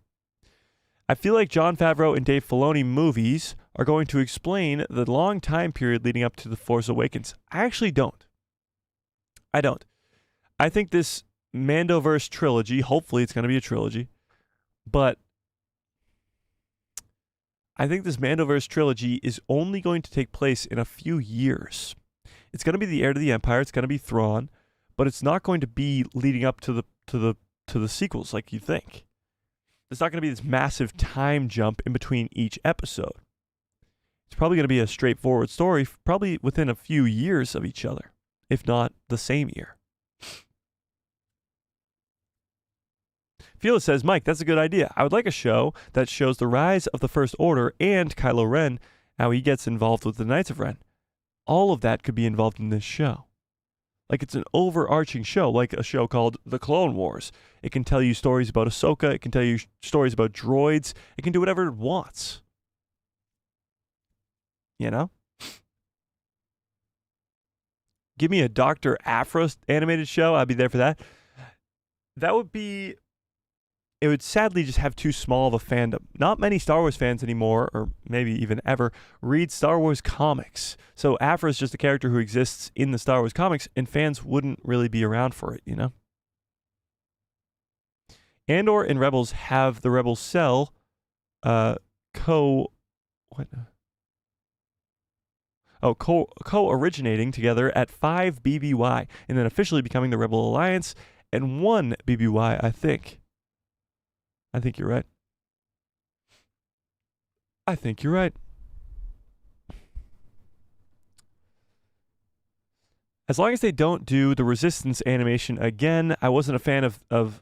I feel like Jon Favreau and Dave Filoni movies are going to explain the long time period leading up to The Force Awakens. I actually don't. I don't. I think this Mandoverse trilogy, hopefully it's going to be a trilogy, but I think this Mandoverse trilogy is only going to take place in a few years. It's going to be the Heir to the Empire. It's going to be Thrawn, but it's not going to be leading up to the to the sequels like you think. There's not going to be this massive time jump in between each episode. It's probably going to be a straightforward story, probably within a few years of each other, if not the same year. Felix says, Mike, that's a good idea. I would like a show that shows the rise of the First Order and Kylo Ren, how he gets involved with the Knights of Ren. All of that could be involved in this show. Like, it's an overarching show, like a show called The Clone Wars. It can tell you stories about Ahsoka. It can tell you stories about droids. It can do whatever it wants. You know? Give me a Dr. Aphra animated show. I'd be there for that. That would be... It would sadly just have too small of a fandom. Not many Star Wars fans anymore, or maybe even ever, read Star Wars comics. So Aphra is just a character who exists in the Star Wars comics, and fans wouldn't really be around for it, you know? Andor and Rebels have the Rebel Cell co-originating together at 5 BBY, and then officially becoming the Rebel Alliance, and 1 BBY, I think. I think you're right. I think you're right. As long as they don't do the Resistance animation again, I wasn't a fan of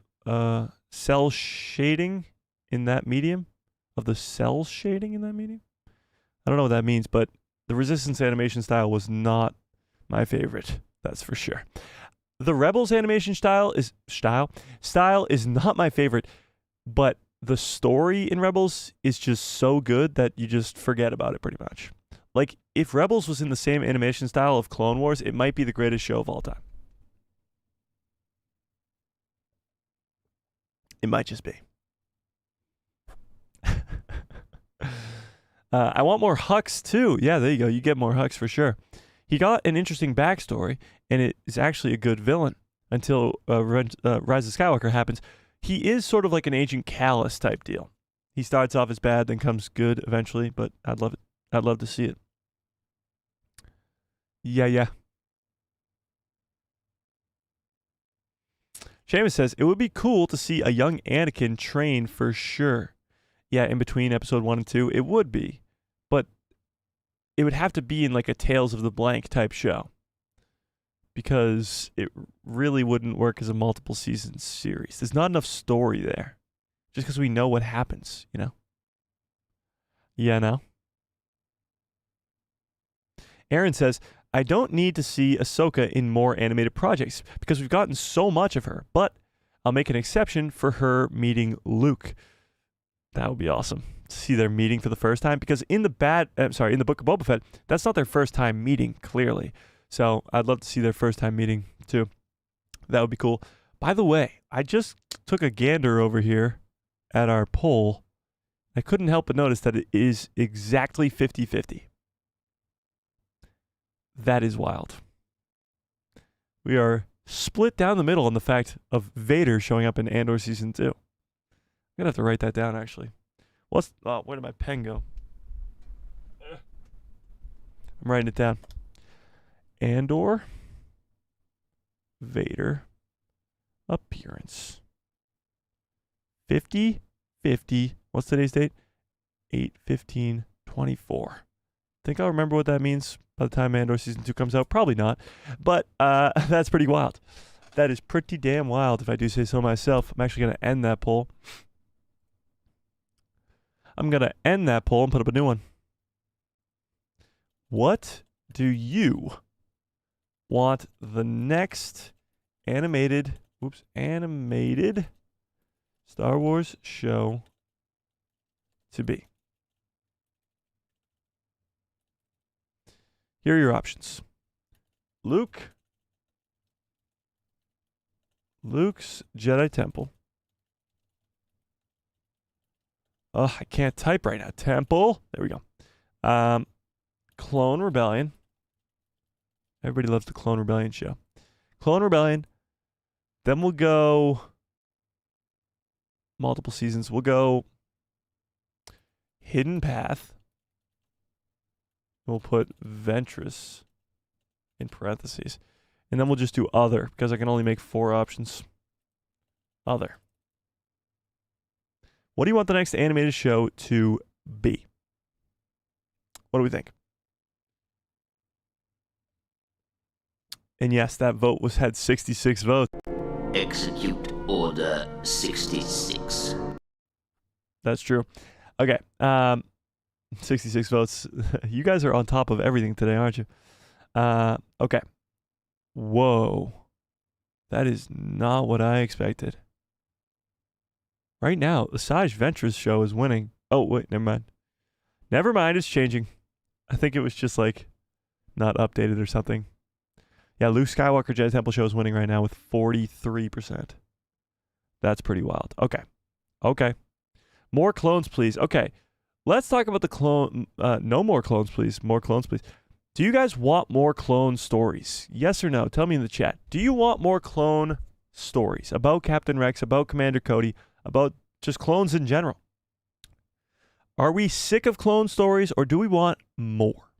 cell shading in that medium. Of the cell shading in that medium? I don't know what that means, but the Resistance animation style was not my favorite. That's for sure. The Rebels animation style is not my favorite. But the story in Rebels is just so good that you just forget about it pretty much. Like, if Rebels was in the same animation style of Clone Wars, it might be the greatest show of all time. It might just be. I want more Hux too. Yeah, there you go. You get more Hux for sure. He got an interesting backstory, and it is actually a good villain until Rise of Skywalker happens. He is sort of like an Agent Callus type deal. He starts off as bad, then comes good eventually, but I'd love it. I'd love to see it. Yeah. Seamus says, it would be cool to see a young Anakin train for sure. Yeah, in between episode 1 and 2, it would be. But it would have to be in like a Tales of the Blank type show. Because it really wouldn't work as a multiple season series. There's not enough story there. Just because we know what happens, you know? Yeah, no. Aaron says, I don't need to see Ahsoka in more animated projects because we've gotten so much of her, but I'll make an exception for her meeting Luke. That would be awesome to see their meeting for the first time, because in the Book of Boba Fett, that's not their first time meeting, clearly. So I'd love to see their first time meeting too. That would be cool. By the way, I just took a gander over here at our poll. I couldn't help but notice that it is exactly 50-50. That is wild. We are split down the middle on the fact of Vader showing up in Andor Season 2. I'm going to have to write that down, actually. Where did my pen go? I'm writing it down. Andor, Vader, appearance. 50-50. What's today's date? 8/15/24. Think I'll remember what that means by the time Andor Season 2 comes out? Probably not. But that's pretty wild. That is pretty damn wild, if I do say so myself. I'm actually going to end that poll. I'm going to end that poll and put up a new one. What do you want the next animated Star Wars show to be? Here are your options. Luke's Jedi Temple. Oh, I can't type right now. Temple. There we go. Clone Rebellion. Everybody loves the Clone Rebellion show. Clone Rebellion. Then we'll go multiple seasons. We'll go Hidden Path. We'll put Ventress in parentheses. And then we'll just do other, because I can only make 4 options. other. What do you want the next animated show to be? What do we think? And yes, that vote had 66 votes. Execute Order 66. That's true. Okay. 66 votes. You guys are on top of everything today, aren't you? Okay. Whoa. That is not what I expected. Right now, the Asajj Ventress show is winning. Oh, wait, never mind. Never mind, it's changing. I think it was just like not updated or something. Yeah, Luke Skywalker Jedi Temple show is winning right now with 43%. That's pretty wild. Okay. Okay. More clones, please. Okay. Let's talk about the clone. No more clones, please. More clones, please. Do you guys want more clone stories? Yes or no? Tell me in the chat. Do you want more clone stories about Captain Rex, about Commander Cody, about just clones in general? Are we sick of clone stories or do we want more?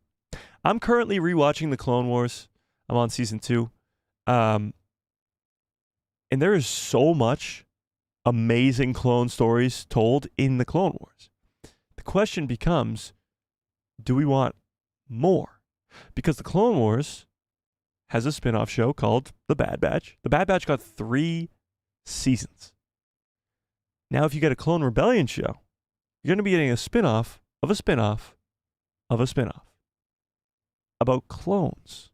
I'm currently rewatching the Clone Wars. I'm on season 2. And there is so much amazing clone stories told in the Clone Wars. The question becomes, do we want more? Because the Clone Wars has a spin-off show called The Bad Batch. The Bad Batch got 3 seasons. Now, if you get a Clone Rebellion show, you're going to be getting a spin-off of a spin-off of a spin-off about clones.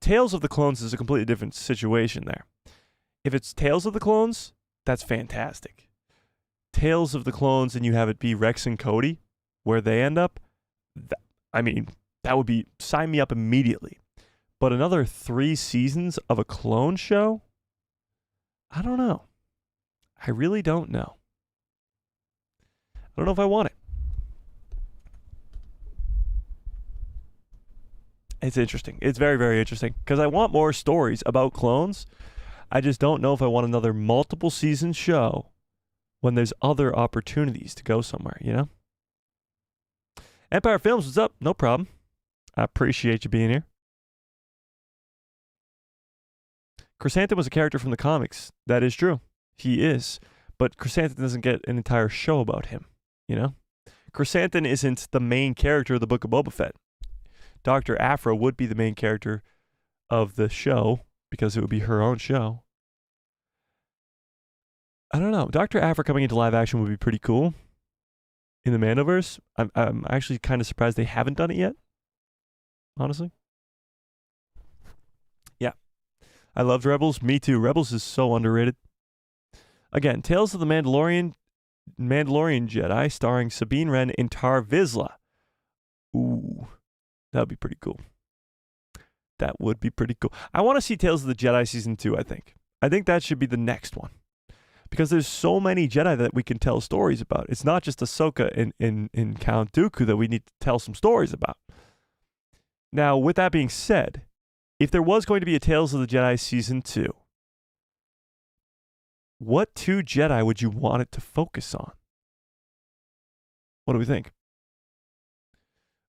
Tales of the Clones is a completely different situation there. If it's Tales of the Clones, that's fantastic. Tales of the Clones and you have it be Rex and Cody, where they end up, that would be, sign me up immediately. But another 3 seasons of a clone show? I don't know. I really don't know. I don't know if I want it. It's interesting. It's very, very interesting. Because I want more stories about clones. I just don't know if I want another multiple season show when there's other opportunities to go somewhere, you know? Empire Films, what's up? No problem. I appreciate you being here. Chrysanthemum was a character from the comics. That is true. He is. But Chrysanthemum doesn't get an entire show about him, you know? Chrysanthemum isn't the main character of the Book of Boba Fett. Dr. Aphra would be the main character of the show because it would be her own show. I don't know. Dr. Aphra coming into live action would be pretty cool in the Mandoverse. I'm actually kind of surprised they haven't done it yet, honestly. Yeah. I loved Rebels. Me too. Rebels is so underrated. Again, Tales of the Mandalorian Jedi starring Sabine Wren and Tar Vizsla. Ooh. That would be pretty cool. That would be pretty cool. I want to see Tales of the Jedi Season 2, I think. I think that should be the next one. Because there's so many Jedi that we can tell stories about. It's not just Ahsoka and Count Dooku that we need to tell some stories about. Now, with that being said, if there was going to be a Tales of the Jedi Season 2, what 2 Jedi would you want it to focus on? What do we think?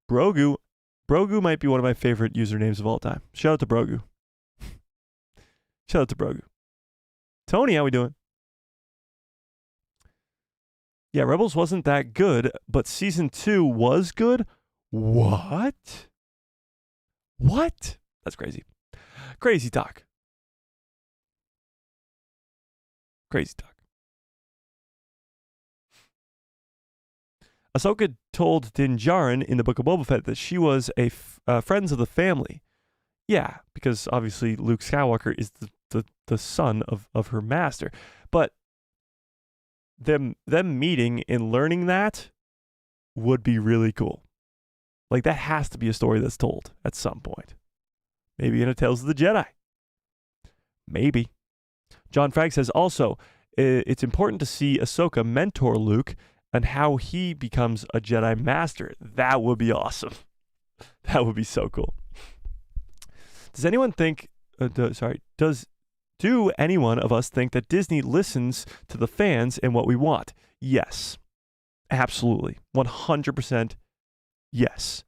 Brogu might be one of my favorite usernames of all time. Shout out to Brogu. Shout out to Brogu. Tony, how we doing? Yeah, Rebels wasn't that good, but Season 2 was good? What? What? That's crazy. Crazy talk. Crazy talk. Ahsoka told Din Djarin in the Book of Boba Fett that she was a friends of the family. Yeah, because obviously Luke Skywalker is the son of her master. But them meeting and learning that would be really cool. Like, that has to be a story that's told at some point. Maybe in a Tales of the Jedi. Maybe. John Frag says, also, it's important to see Ahsoka mentor Luke and how he becomes a Jedi Master. That would be awesome. That would be so cool. Does anyone think, do anyone of us think that Disney listens to the fans and what we want? Yes. Absolutely. 100% yes.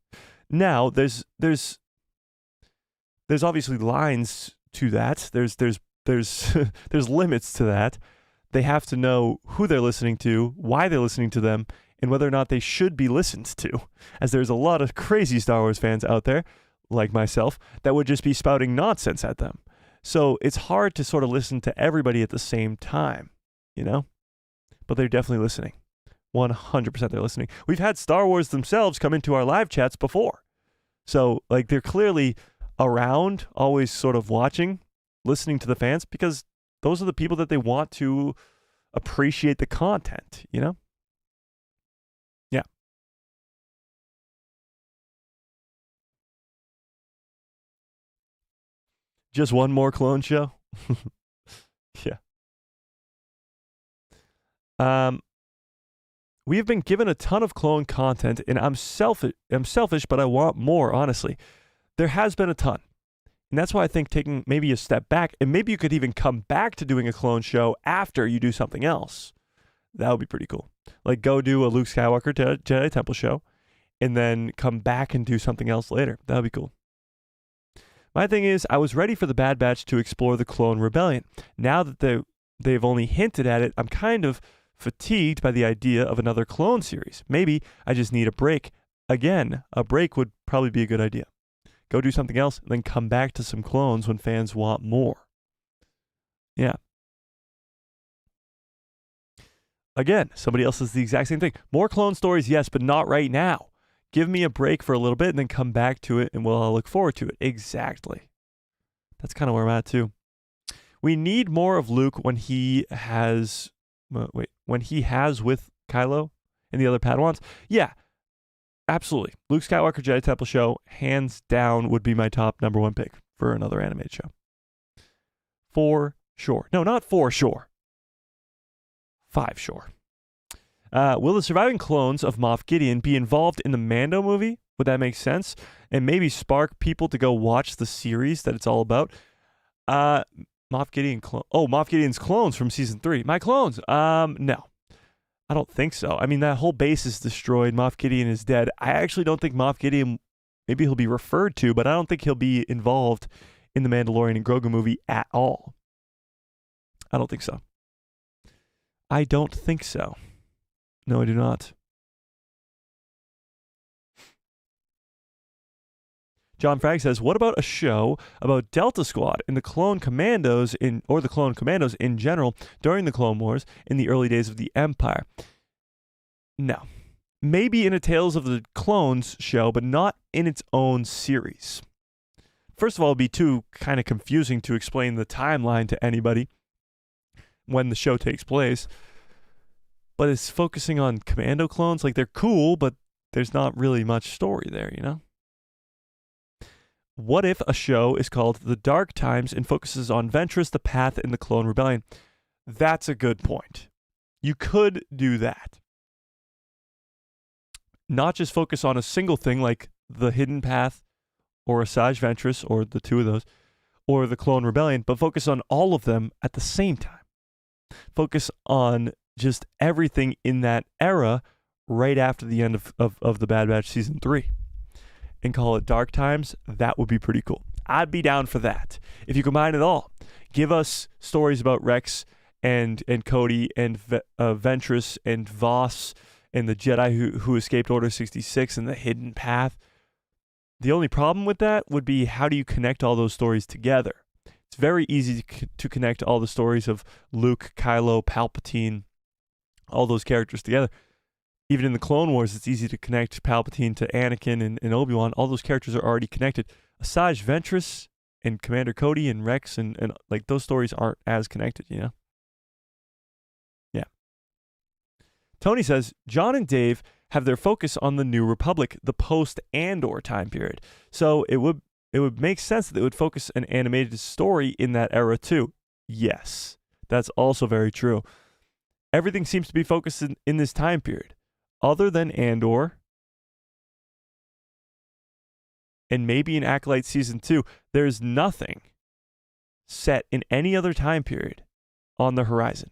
Now, there's obviously lines to that. There's there's there's limits to that. They have to know who they're listening to, why they're listening to them, and whether or not they should be listened to. As there's a lot of crazy Star Wars fans out there, like myself, that would just be spouting nonsense at them. So it's hard to sort of listen to everybody at the same time, you know? But they're definitely listening. 100% they're listening. We've had Star Wars themselves come into our live chats before. So, like, they're clearly around, always sort of watching, listening to the fans, because those are the people that they want to appreciate the content, you know? Yeah. Just one more clone show? Yeah. We have been given a ton of clone content, and I'm selfish, but I want more, honestly. There has been a ton. And that's why I think taking maybe a step back, and maybe you could even come back to doing a clone show after you do something else. That would be pretty cool. Like, go do a Luke Skywalker Jedi Temple show, and then come back and do something else later. That would be cool. My thing is, I was ready for the Bad Batch to explore the Clone Rebellion. Now that they've only hinted at it, I'm kind of fatigued by the idea of another clone series. Maybe I just need a break. Again, a break would probably be a good idea. Go do something else, and then come back to some clones when fans want more. Yeah. Again, somebody else says the exact same thing. More clone stories, yes, but not right now. Give me a break for a little bit and then come back to it, and I'll look forward to it. Exactly. That's kind of where I'm at, too. We need more of Luke when he has with Kylo and the other Padawans. Yeah, absolutely. Luke Skywalker Jedi Temple show, hands down, would be my top number one pick for another animated show. For sure. No, not for sure. 5 sure. Will the surviving clones of Moff Gideon be involved in the Mando movie? Would that make sense? And maybe spark people to go watch the series that it's all about? Moff Gideon's clones from season 3. My clones? No. I don't think so. I mean, that whole base is destroyed. Moff Gideon is dead. I actually don't think Moff Gideon, maybe he'll be referred to, but I don't think he'll be involved in the Mandalorian and Grogu movie at all. I don't think so. I don't think so. No, I do not. John Frag says, what about a show about Delta Squad and the Clone Commandos or the Clone Commandos in general during the Clone Wars in the early days of the Empire? No. Maybe in a Tales of the Clones show, but not in its own series. First of all, it'd be too kind of confusing to explain the timeline to anybody when the show takes place. But it's focusing on commando clones. Like, they're cool, but there's not really much story there, you know? What if a show is called The Dark Times and focuses on Ventress, the Path, and the Clone Rebellion? That's a good point. You could do that. Not just focus on a single thing like the Hidden Path or Asajj Ventress, or the two of those, or the Clone Rebellion, but focus on all of them at the same time. Focus on just everything in that era right after the end of the Bad Batch Season 3. And call it Dark Times. That would be pretty cool. I'd be down for that. If you combine it all, give us stories about Rex and Cody and Ventress and Voss and the Jedi who escaped Order 66 and the Hidden Path. The only problem with that would be, how do you connect all those stories together? It's very easy to connect all the stories of Luke, Kylo, Palpatine, all those characters together. Even in the Clone Wars, it's easy to connect Palpatine to Anakin and Obi-Wan. All those characters are already connected. Asajj Ventress and Commander Cody and Rex and like, those stories aren't as connected, you know? Yeah. Tony says, John and Dave have their focus on the New Republic, the post-Andor time period. So it would make sense that they would focus an animated story in that era too. Yes, that's also very true. Everything seems to be focused in this time period. Other than Andor, and maybe in Acolyte Season 2, there's nothing set in any other time period on the horizon.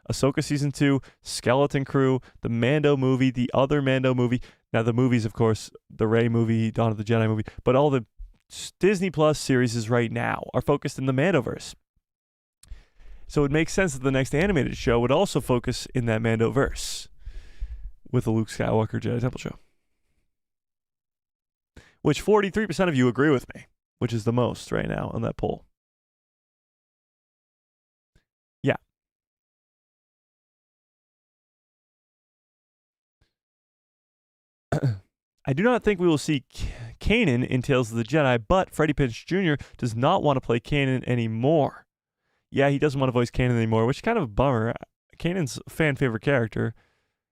Ahsoka Season 2, Skeleton Crew, the Mando movie, the other Mando movie. Now, the movies, of course, the Rey movie, Dawn of the Jedi movie, but all the Disney Plus series right now are focused in the Mandoverse. So it makes sense that the next animated show would also focus in that Mandoverse with the Luke Skywalker Jedi Temple show. Which 43% of you agree with me, which is the most right now on that poll. Yeah. I do not think we will see Kanan in Tales of the Jedi, but Freddie Prinze Jr. does not want to play Kanan anymore. Yeah, he doesn't want to voice Kanan anymore, which is kind of a bummer. Kanan's a fan favorite character,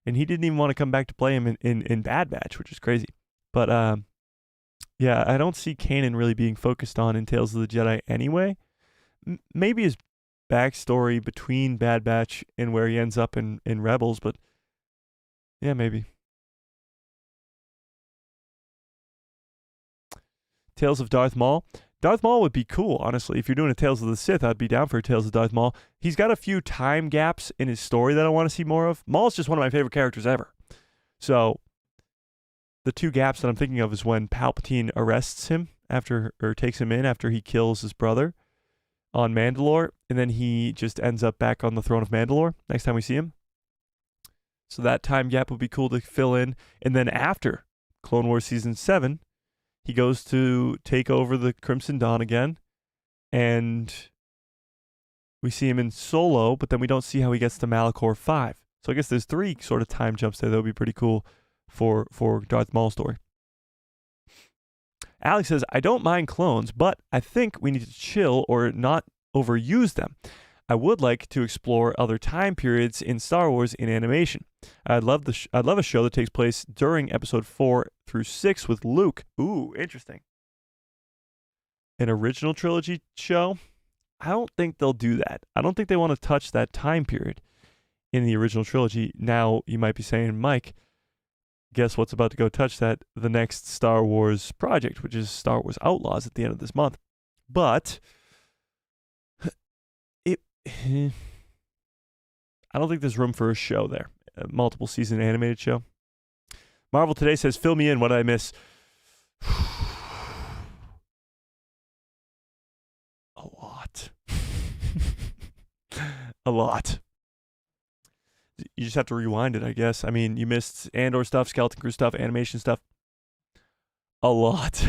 and he didn't even want to come back to play him in Bad Batch, which is crazy. But yeah, I don't see Kanan really being focused on in Tales of the Jedi anyway. Maybe his backstory between Bad Batch and where he ends up in Rebels, but yeah, maybe. Tales of Darth Maul. Darth Maul would be cool, honestly. If you're doing a Tales of the Sith, I'd be down for a Tales of Darth Maul. He's got a few time gaps in his story that I want to see more of. Maul's just one of my favorite characters ever. So the two gaps that I'm thinking of is when Palpatine arrests him or takes him in after he kills his brother on Mandalore, and then he just ends up back on the throne of Mandalore next time we see him. So that time gap would be cool to fill in. And then after Clone Wars Season 7, he goes to take over the Crimson Dawn again, and we see him in Solo, but then we don't see how he gets to Malachor 5. So I guess there's 3 sort of time jumps there that would be pretty cool for Darth Maul's story. Alex says, I don't mind clones, but I think we need to chill or not overuse them. I would like to explore other time periods in Star Wars in animation. I'd love a show that takes place during episode 4 through 6 with Luke. Ooh, interesting. An original trilogy show? I don't think they'll do that. I don't think they want to touch that time period in the original trilogy. Now, you might be saying, Mike, guess what's about to go touch that? The next Star Wars project, which is Star Wars Outlaws at the end of this month. But I don't think there's room for a show there. A multiple season animated show. Marvel Today says, fill me in, what did I miss? A lot. A lot. You just have to rewind it, I guess. I mean, you missed Andor stuff, Skeleton Crew stuff, animation stuff. A lot.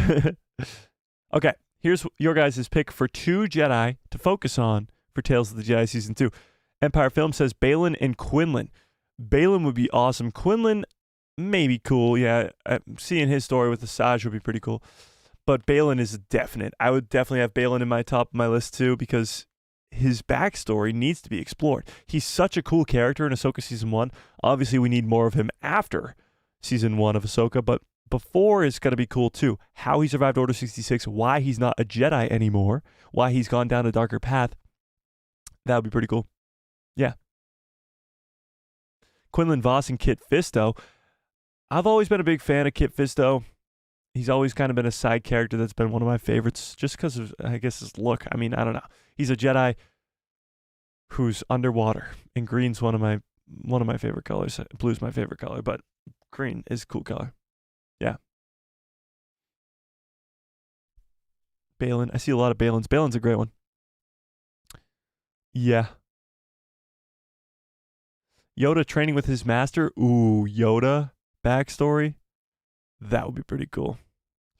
Okay, here's your guys' pick for 2 Jedi to focus on for Tales of the Jedi Season 2. Empire Film says Baylan and Quinlan. Baylan would be awesome. Quinlan, maybe cool. Yeah, seeing his story with Asajj would be pretty cool. But Baylan is definite. I would definitely have Baylan in my top of my list too, because his backstory needs to be explored. He's such a cool character in Ahsoka Season 1. Obviously, we need more of him after Season 1 of Ahsoka, but before is going to be cool too. How he survived Order 66, why he's not a Jedi anymore, why he's gone down a darker path. That would be pretty cool. Yeah. Quinlan Voss and Kit Fisto. I've always been a big fan of Kit Fisto. He's always kind of been a side character that's been one of my favorites just because of, I guess, his look. I mean, I don't know. He's a Jedi who's underwater, and green's one of my favorite colors. Blue's my favorite color, but green is a cool color. Yeah. Baylan. I see a lot of Baylans. Baylan's a great one. Yeah. Yoda training with his master. Ooh, Yoda backstory. That would be pretty cool.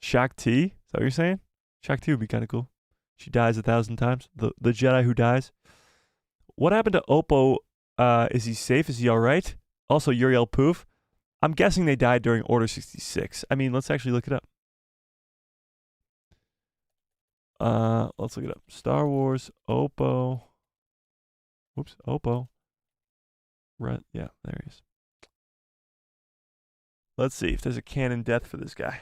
Shakti. Is that what you're saying? Shakti would be kind of cool. She dies 1,000 times. The Jedi who dies. What happened to Oppo? Is he safe? Is he all right? Also, Uriel Poof. I'm guessing they died during Order 66. I mean, let's actually look it up. Let's look it up. Star Wars, Oppo. Whoops, Oppo. Right, yeah, there he is. Let's see if there's a canon death for this guy.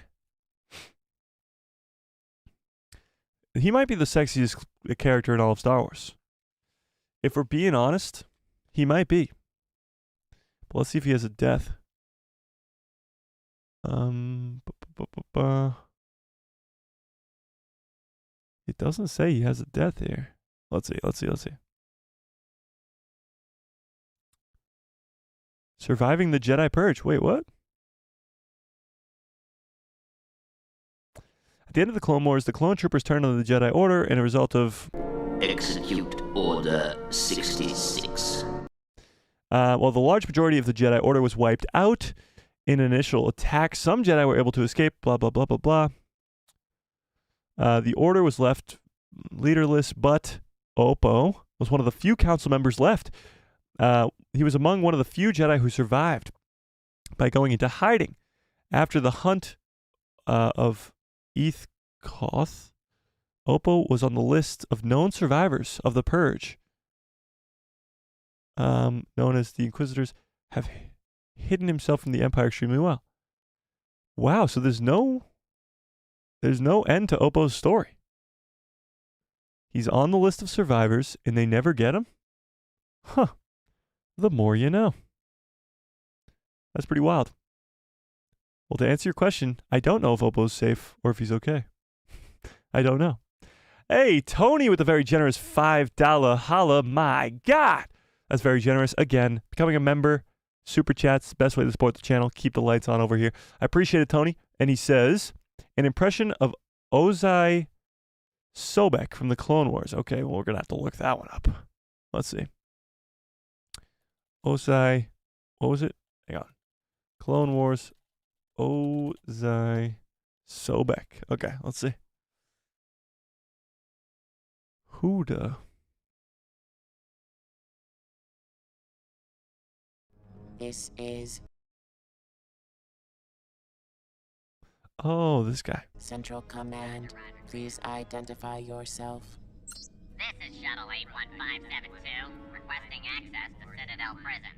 He might be the sexiest character in all of Star Wars. If we're being honest, he might be. But let's see if he has a death. It doesn't say he has a death here. Let's see. Surviving the Jedi Purge. Wait, what? At the end of the Clone Wars, the clone troopers turned on the Jedi Order, and a result of Execute Order 66. While the large majority of the Jedi Order was wiped out in an initial attack, some Jedi were able to escape, blah, blah, blah, blah, blah. The Order was left leaderless, but Oppo was one of the few council members left. He was among one of the few Jedi who survived by going into hiding. After the hunt of Eth Koth, Oppo was on the list of known survivors of the Purge, known as the Inquisitors, have hidden himself from the Empire extremely well. Wow, so there's no end to Oppo's story. He's on the list of survivors, and they never get him? Huh. The more you know. That's pretty wild. Well, to answer your question, I don't know if Oppo's safe or if he's okay. I don't know. Hey, Tony with a very generous $5 holla. My God. That's very generous. Again, becoming a member, super chats, the best way to support the channel. Keep the lights on over here. I appreciate it, Tony. And he says, an impression of Ozai Sobek from the Clone Wars. Okay, well, we're going to have to look that one up. Let's see. Ozai, what was it? Hang on. Clone Wars, Ozai Sobek. Okay, let's see. Huda. This is Oh, this guy. Central Command. Please identify yourself. This is Shuttle 81572, requesting access to Citadel Prison.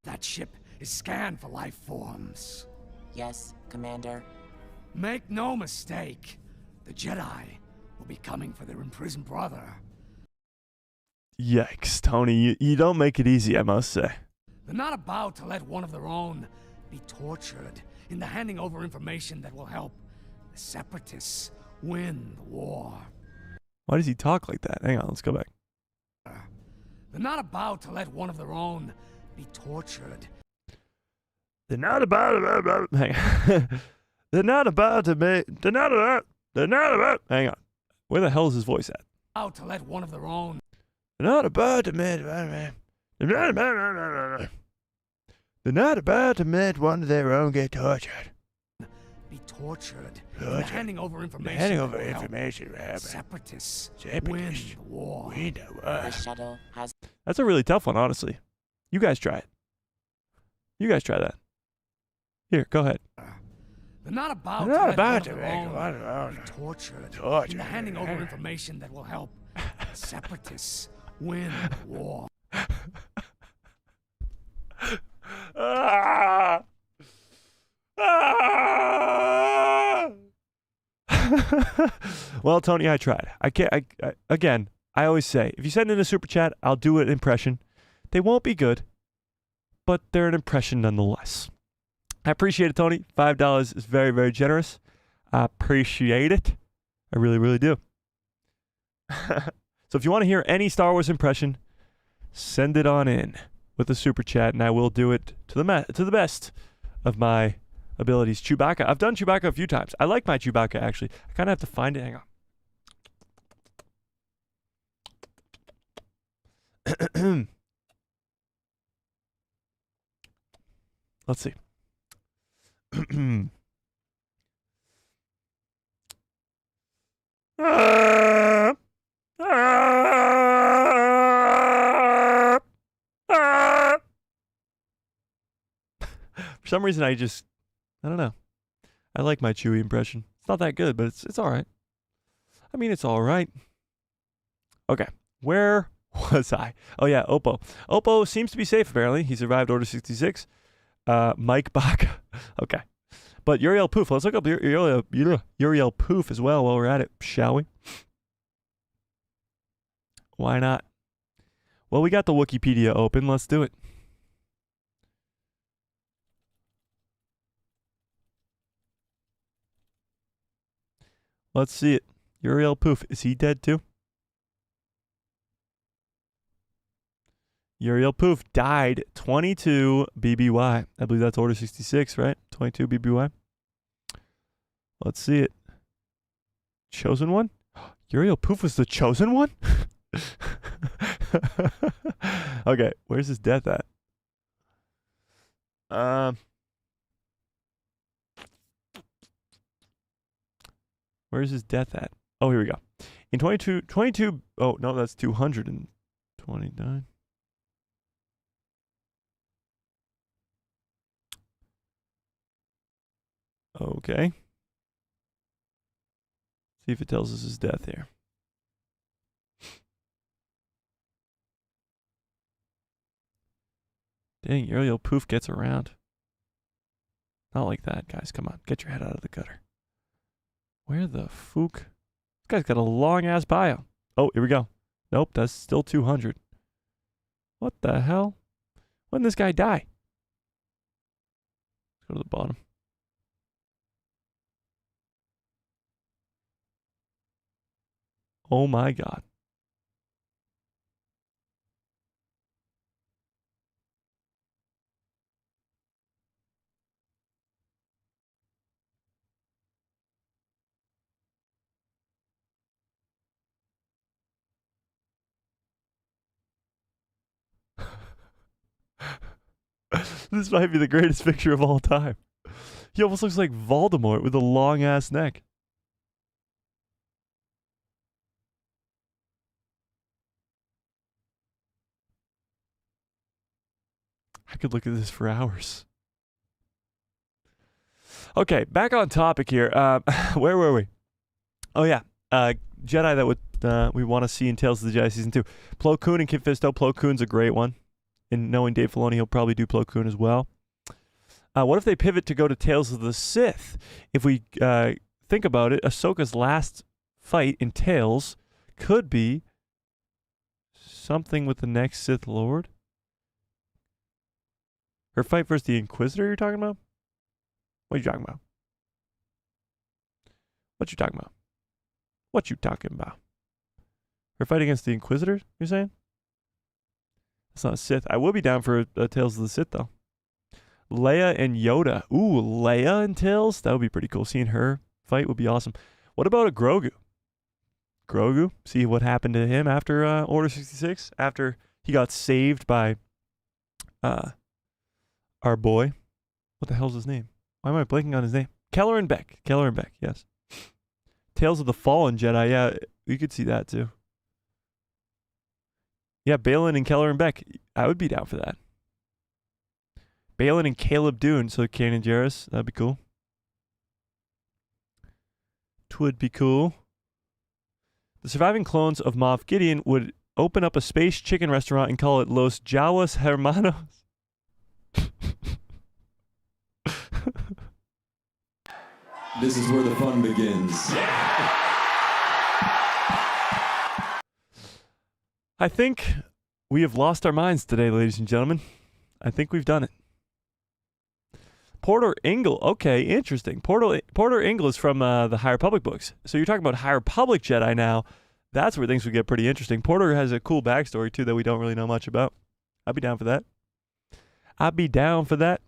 That ship is scanned for life forms. Yes, Commander. Make no mistake, the Jedi will be coming for their imprisoned brother. Yikes, Tony. You don't make it easy, I must say. They're not about to let one of their own be tortured in the handing over information that will help the Separatists win the war. Why does he talk like that? Hang on, let's go back. They're not about to let one of their own be tortured. They're not about hang on. They're not about. Hang on. Where the hell is his voice at? About to let one of their own. They're not about to admit one of their own get tortured. Be tortured. Handing over information. Separatists win the war. The shuttle has. That's a really tough one, honestly. You guys try it. You guys try that. Here, go ahead. They're not about to be tortured. In the handing over information that will help the Separatists win the war. Well, Tony, I tried. Again, I always say, if you send in a super chat, I'll do an impression. They won't be good, but they're an impression nonetheless. I appreciate it, Tony. $5 is very, very generous. I appreciate it. I really, really do. So if you want to hear any Star Wars impression, send it on in with a super chat, and I will do it to the best of my abilities. Chewbacca. I've done Chewbacca a few times. I like my Chewbacca, actually. I kind of have to find it. Hang on. Let's see. For some reason, I don't know. I like my Chewie impression. It's not that good, but it's all right. I mean, it's all right. Okay, where was I? Oh yeah, Oppo. Oppo seems to be safe, apparently. He survived Order 66. Mike Baca. Okay. But Uriel Poof. Let's look up Uriel Poof as well while we're at it, shall we? Why not? Well, we got the Wikipedia open. Let's do it. Let's see it. Uriel Poof. Is he dead too? Uriel Poof died 22 BBY. I believe that's Order 66, right? 22 BBY. Let's see it. Chosen one? Uriel Poof was the chosen one? Okay, where's his death at? Where's his death at? Oh, here we go. In 22, oh, no, that's 229. Okay. See if it tells us his death here. Dang, Uriel Poof gets around. Not like that, guys. Come on, get your head out of the gutter. Where the fook? This guy's got a long-ass bio. Oh, here we go. Nope, that's still 200. What the hell? When did this guy die? Let's go to the bottom. Oh my God. This might be the greatest picture of all time. He almost looks like Voldemort with a long-ass neck. I could look at this for hours. Okay, back on topic here. Where were we? Oh, yeah. Jedi that we want to see in Tales of the Jedi Season 2. Plo Koon and Kit Fisto. Plo Koon's a great one. And knowing Dave Filoni, he'll probably do Plo Koon as well. What if they pivot to go to Tales of the Sith? If we think about it, Ahsoka's last fight in Tales could be something with the next Sith Lord. Her fight versus the Inquisitor you're talking about? What are you talking about? What you talking about? What you talking about? Her fight against the Inquisitor, you're saying? That's not a Sith. I will be down for a Tales of the Sith, though. Leia and Yoda. Ooh, Leia and Tales? That would be pretty cool. Seeing her fight would be awesome. What about a Grogu? Grogu? See what happened to him after Order 66? After he got saved by our boy. What the hell's his name? Why am I blanking on his name? Kelleran Beck. Kelleran Beck, yes. Tales of the Fallen Jedi. Yeah, you could see that too. Yeah, Balin and Kelleran Beck. I would be down for that. Balin and Caleb Dune. So Kanan Jarrus. That'd be cool. Twould be cool. The surviving clones of Moff Gideon would open up a space chicken restaurant and call it Los Jawas Hermanos. This is where the fun begins. I think we have lost our minds today, ladies and gentlemen. I think we've done it. Porter Engle. Okay, interesting. Porter Engle is from the High Republic books. So you're talking about High Republic Jedi now. That's where things would get pretty interesting. Porter has a cool backstory, too, that we don't really know much about. I'd be down for that. I'd be down for that.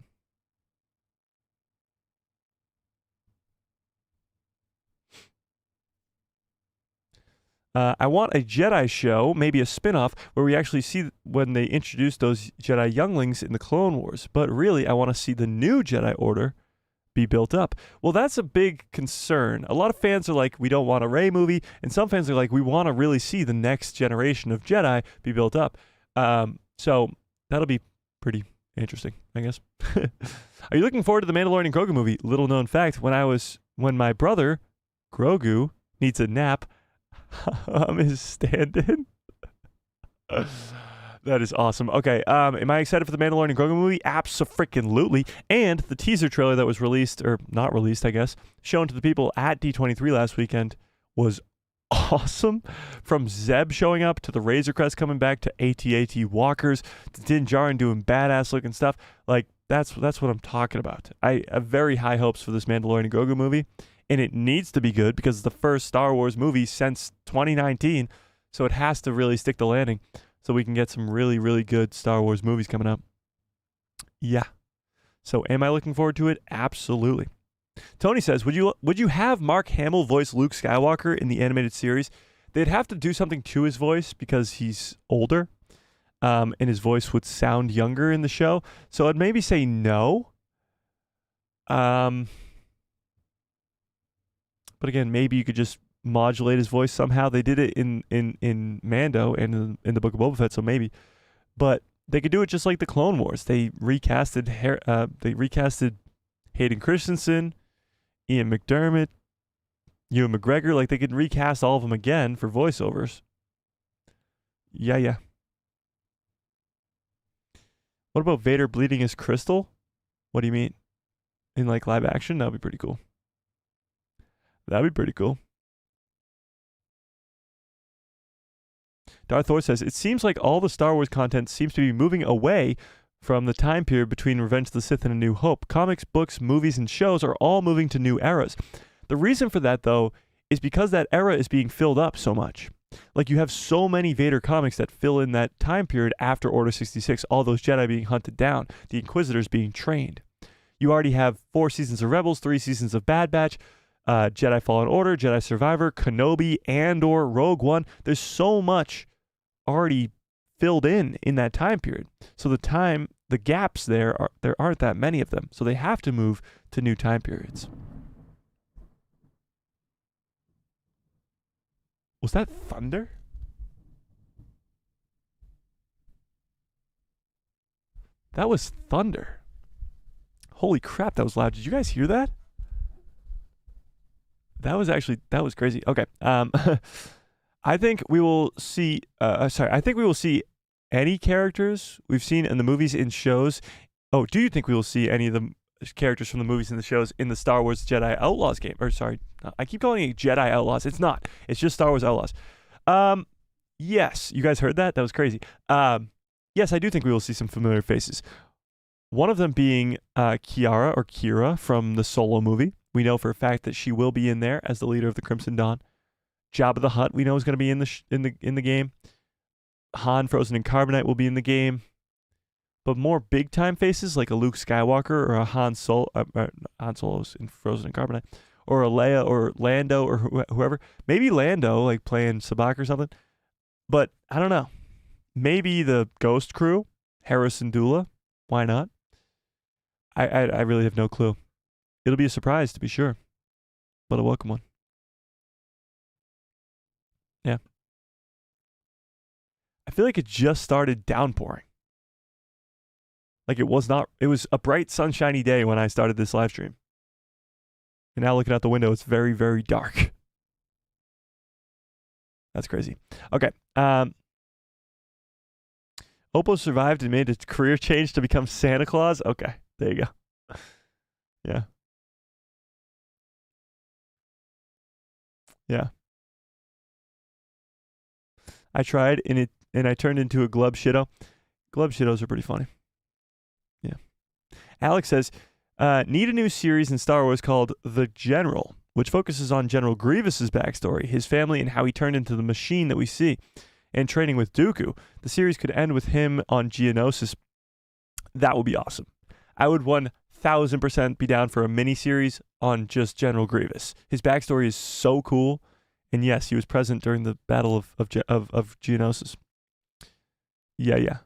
I want a Jedi show, maybe a spin-off, where we actually see when they introduce those Jedi younglings in the Clone Wars. But really, I want to see the new Jedi Order be built up. Well, that's a big concern. A lot of fans are like, we don't want a Rey movie, and some fans are like, we want to really see the next generation of Jedi be built up. So that'll be pretty interesting, I guess. Are you looking forward to the Mandalorian Grogu movie? Little known fact, when my brother, Grogu, needs a nap, I'm his stand-in. That is awesome. Okay, am I excited for the Mandalorian Grogu movie? Abso-freaking-lutely. And the teaser trailer that was released, or not released, I guess, shown to the people at D23 last weekend was awesome. From Zeb showing up, to the Razor Crest coming back, to AT-AT walkers, to Din Djarin doing badass-looking stuff. Like, that's what I'm talking about. I have very high hopes for this Mandalorian Grogu movie. And it needs to be good because it's the first Star Wars movie since 2019. So it has to really stick the landing so we can get some really, really good Star Wars movies coming up. Yeah. So am I looking forward to it? Absolutely. Tony says, would you have Mark Hamill voice Luke Skywalker in the animated series? They'd have to do something to his voice because he's older, and his voice would sound younger in the show. So I'd maybe say no. But again, maybe you could just modulate his voice somehow. They did it in Mando and in the Book of Boba Fett, so maybe. But they could do it just like the Clone Wars. They recasted Hayden Christensen, Ian McDermott, Ewan McGregor. Like, they could recast all of them again for voiceovers. Yeah. What about Vader bleeding his crystal? What do you mean? In like live action? That'd be pretty cool. Darth Thor says, it seems like all the Star Wars content seems to be moving away from the time period between Revenge of the Sith and A New Hope. Comics, books, movies, and shows are all moving to new eras. The reason for that, though, is because that era is being filled up so much. Like, you have so many Vader comics that fill in that time period after Order 66, all those Jedi being hunted down, the Inquisitors being trained. You already have 4 seasons of Rebels, 3 seasons of Bad Batch, Jedi Fallen Order, Jedi Survivor, Kenobi, Andor, Rogue One. There's so much already filled in that time period. So the gaps there aren't that many of them. So they have to move to new time periods. Was that thunder? That was thunder. Holy crap, that was loud. Did you guys hear that? That was crazy. Okay. I think we will see any characters we've seen in the movies and shows. Oh, do you think we will see any of the characters from the movies and the shows in the Star Wars Jedi Outlaws game? Or sorry, I keep calling it Jedi Outlaws. It's not. It's just Star Wars Outlaws. Yes, you guys heard that? That was crazy. Yes, I do think we will see some familiar faces. One of them being Kira from the Solo movie. We know for a fact that she will be in there as the leader of the Crimson Dawn. Jabba the Hutt, we know, is going to be in the game. Han, frozen in carbonite, will be in the game. But more big time faces like a Luke Skywalker or a Han Solo's in frozen in carbonite, or a Leia or Lando or whoever. Maybe Lando, like playing Sabak or something. But I don't know. Maybe the Ghost crew, Harrison Dula. Why not? I really have no clue. It'll be a surprise to be sure, but a welcome one. Yeah. I feel like it just started downpouring. Like it was a bright sunshiny day when I started this live stream. And now looking out the window, it's very, very dark. That's crazy. Okay. Oppo survived and made a career change to become Santa Claus. Okay. There you go. Yeah. Yeah. I tried and I turned into a Glub Shitto. Glub Shittos are pretty funny. Yeah. Alex says, need a new series in Star Wars called The General, which focuses on General Grievous's backstory, his family, and how he turned into the machine that we see, and training with Dooku. The series could end with him on Geonosis. That would be awesome. I would 1000% be down for a mini-series on just General Grievous. His backstory is so cool. And yes, he was present during the Battle of Geonosis. Yeah.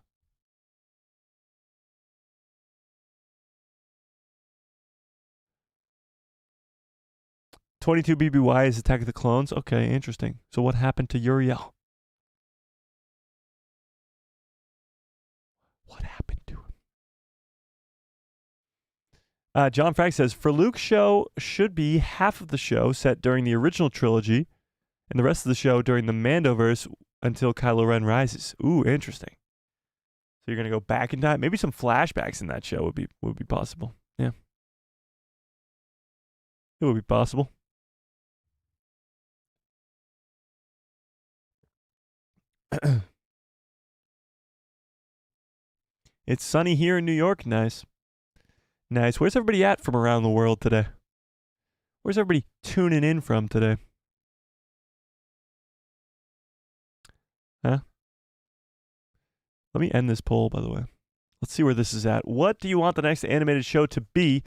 22 BBY is Attack of the Clones. Okay, interesting. So what happened to Uriel? What happened to him? John Frank says, for Luke's show should be half of the show set during the original trilogy and the rest of the show during the Mandoverse until Kylo Ren rises. Ooh, interesting. So you're going to go back in time? Maybe some flashbacks in that show would be possible. Yeah. It would be possible. It's sunny here in New York. Nice. Nice. Where's everybody at from around the world today? Where's everybody tuning in from today? Huh? Let me end this poll, by the way. Let's see where this is at. What do you want the next animated show to be?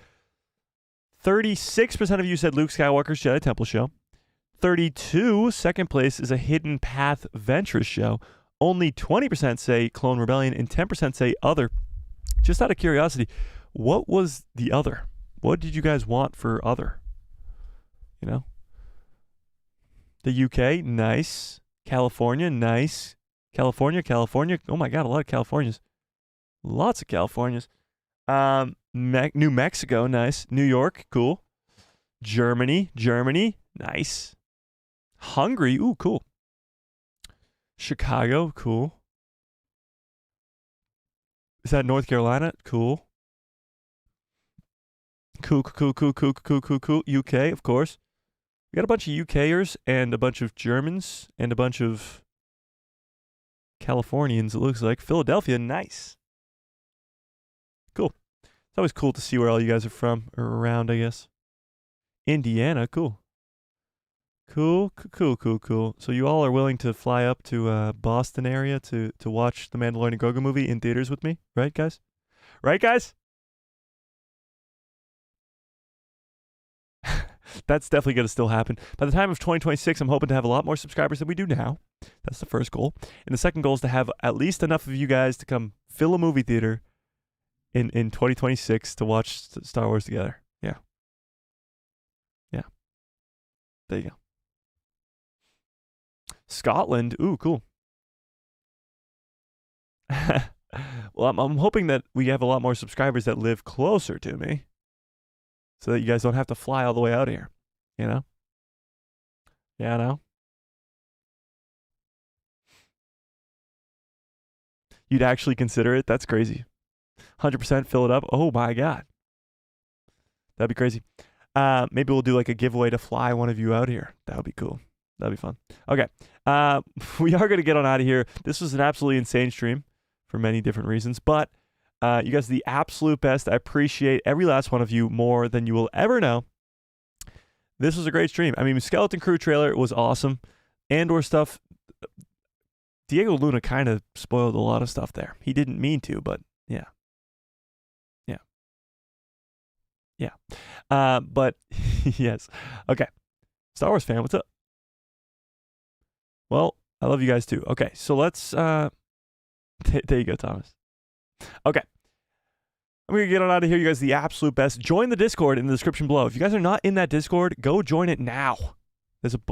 36% of you said Luke Skywalker's Jedi Temple show. 32. Second place is a Hidden Path Ventures show. Only 20% say Clone Rebellion and 10% say other. Just out of curiosity, what was the other? What did you guys want for other? You know? The UK, nice. California, nice. California. Oh my God, a lot of Californias. Lots of Californias. New Mexico, nice. New York, cool. Germany, nice. Hungary, ooh, cool. Chicago, cool. Is that North Carolina? Cool. Cool. UK, of course. We got a bunch of UKers and a bunch of Germans and a bunch of Californians, it looks like. Philadelphia, nice. Cool. It's always cool to see where all you guys are from, or around, I guess. Indiana, cool. Cool. So you all are willing to fly up to Boston area to watch the Mandalorian and Grogu movie in theaters with me, right, guys? Right, guys? That's definitely going to still happen. By the time of 2026, I'm hoping to have a lot more subscribers than we do now. That's the first goal. And the second goal is to have at least enough of you guys to come fill a movie theater in 2026 to watch Star Wars together. Yeah. There you go. Scotland. Ooh, cool. Well, I'm hoping that we have a lot more subscribers that live closer to me so that you guys don't have to fly all the way out here. You know? Yeah, I know. You'd actually consider it? That's crazy. 100% fill it up. Oh, my God. That'd be crazy. Maybe we'll do like a giveaway to fly one of you out here. That would be cool. That'd be fun. Okay. We are going to get on out of here. This was an absolutely insane stream for many different reasons, but you guys are the absolute best. I appreciate every last one of you more than you will ever know. This was a great stream. I mean, Skeleton Crew trailer was awesome. Andor stuff, Diego Luna kind of spoiled a lot of stuff there. He didn't mean to, but yeah. But yes. Okay. Star Wars fan, what's up? Well, I love you guys too. Okay, so let's there you go, Thomas. Okay. I'm going to get on out of here. You guys are the absolute best. Join the Discord in the description below. If you guys are not in that Discord, go join it now.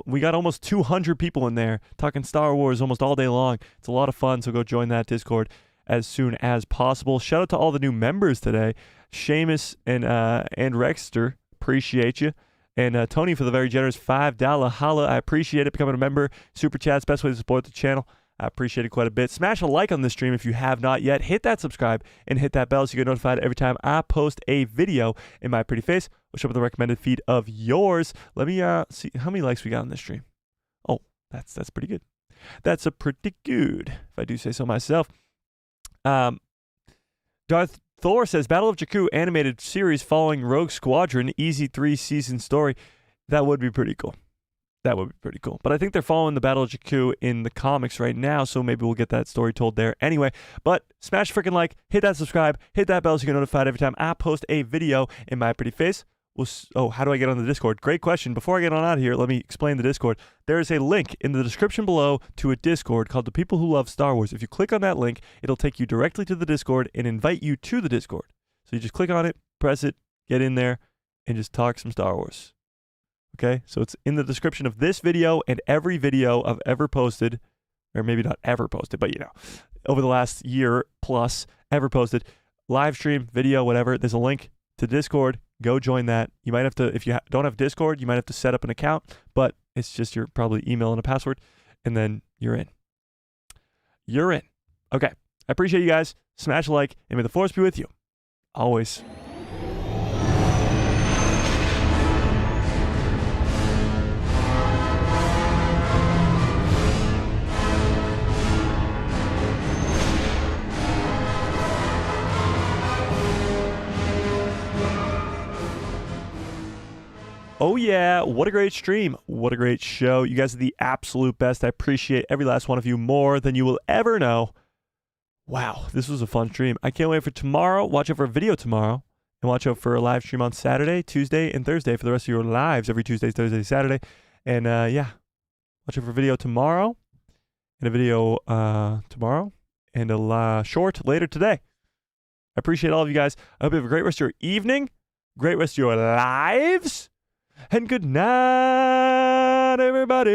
We got almost 200 people in there talking Star Wars almost all day long. It's a lot of fun, so go join that Discord as soon as possible. Shout out to all the new members today. Seamus and Rexter, appreciate you. And Tony for the very generous $5 holla. I appreciate it. Becoming a member. Super Chat's best way to support the channel. I appreciate it quite a bit. Smash a like on this stream if you have not yet. Hit that subscribe and hit that bell so you get notified every time I post a video in my pretty face. We'll show up in the recommended feed of yours. Let me see how many likes we got on this stream. Oh, that's pretty good. That's a pretty good, if I do say so myself. Darth Thor says, Battle of Jakku animated series following Rogue Squadron, easy 3-season story. That would be pretty cool. That would be pretty cool. But I think they're following the Battle of Jakku in the comics right now, so maybe we'll get that story told there anyway. But smash freaking like, hit that subscribe, hit that bell so you get notified every time I post a video in my pretty face. Oh, how do I get on the Discord? Great question. Before I get on out of here, let me explain the Discord. There is a link in the description below to a Discord called The People Who Love Star Wars. If you click on that link, it'll take you directly to the Discord and invite you to the Discord. So you just click on it, press it, get in there, and just talk some Star Wars. Okay? So it's in the description of this video and every video I've ever posted, or maybe not ever posted, but you know, over the last year plus ever posted, live stream, video, whatever. There's a link to Discord. Go join that. You might have to, if you don't have Discord, you might have to set up an account, but it's just your probably email and a password, and then you're in. You're in. Okay. I appreciate you guys. Smash a like, and may the Force be with you. Always. Oh yeah, what a great stream. What a great show. You guys are the absolute best. I appreciate every last one of you more than you will ever know. Wow, this was a fun stream. I can't wait for tomorrow. Watch out for a video tomorrow. And watch out for a live stream on Saturday, Tuesday, and Thursday for the rest of your lives every Tuesday, Thursday, Saturday. And yeah, watch it for a video tomorrow, and a video tomorrow, and a short later today. I appreciate all of you guys. I hope you have a great rest of your evening, great rest of your lives, and good night, everybody.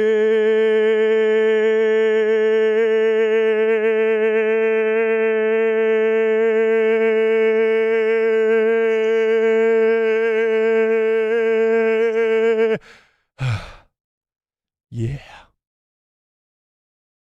Yeah.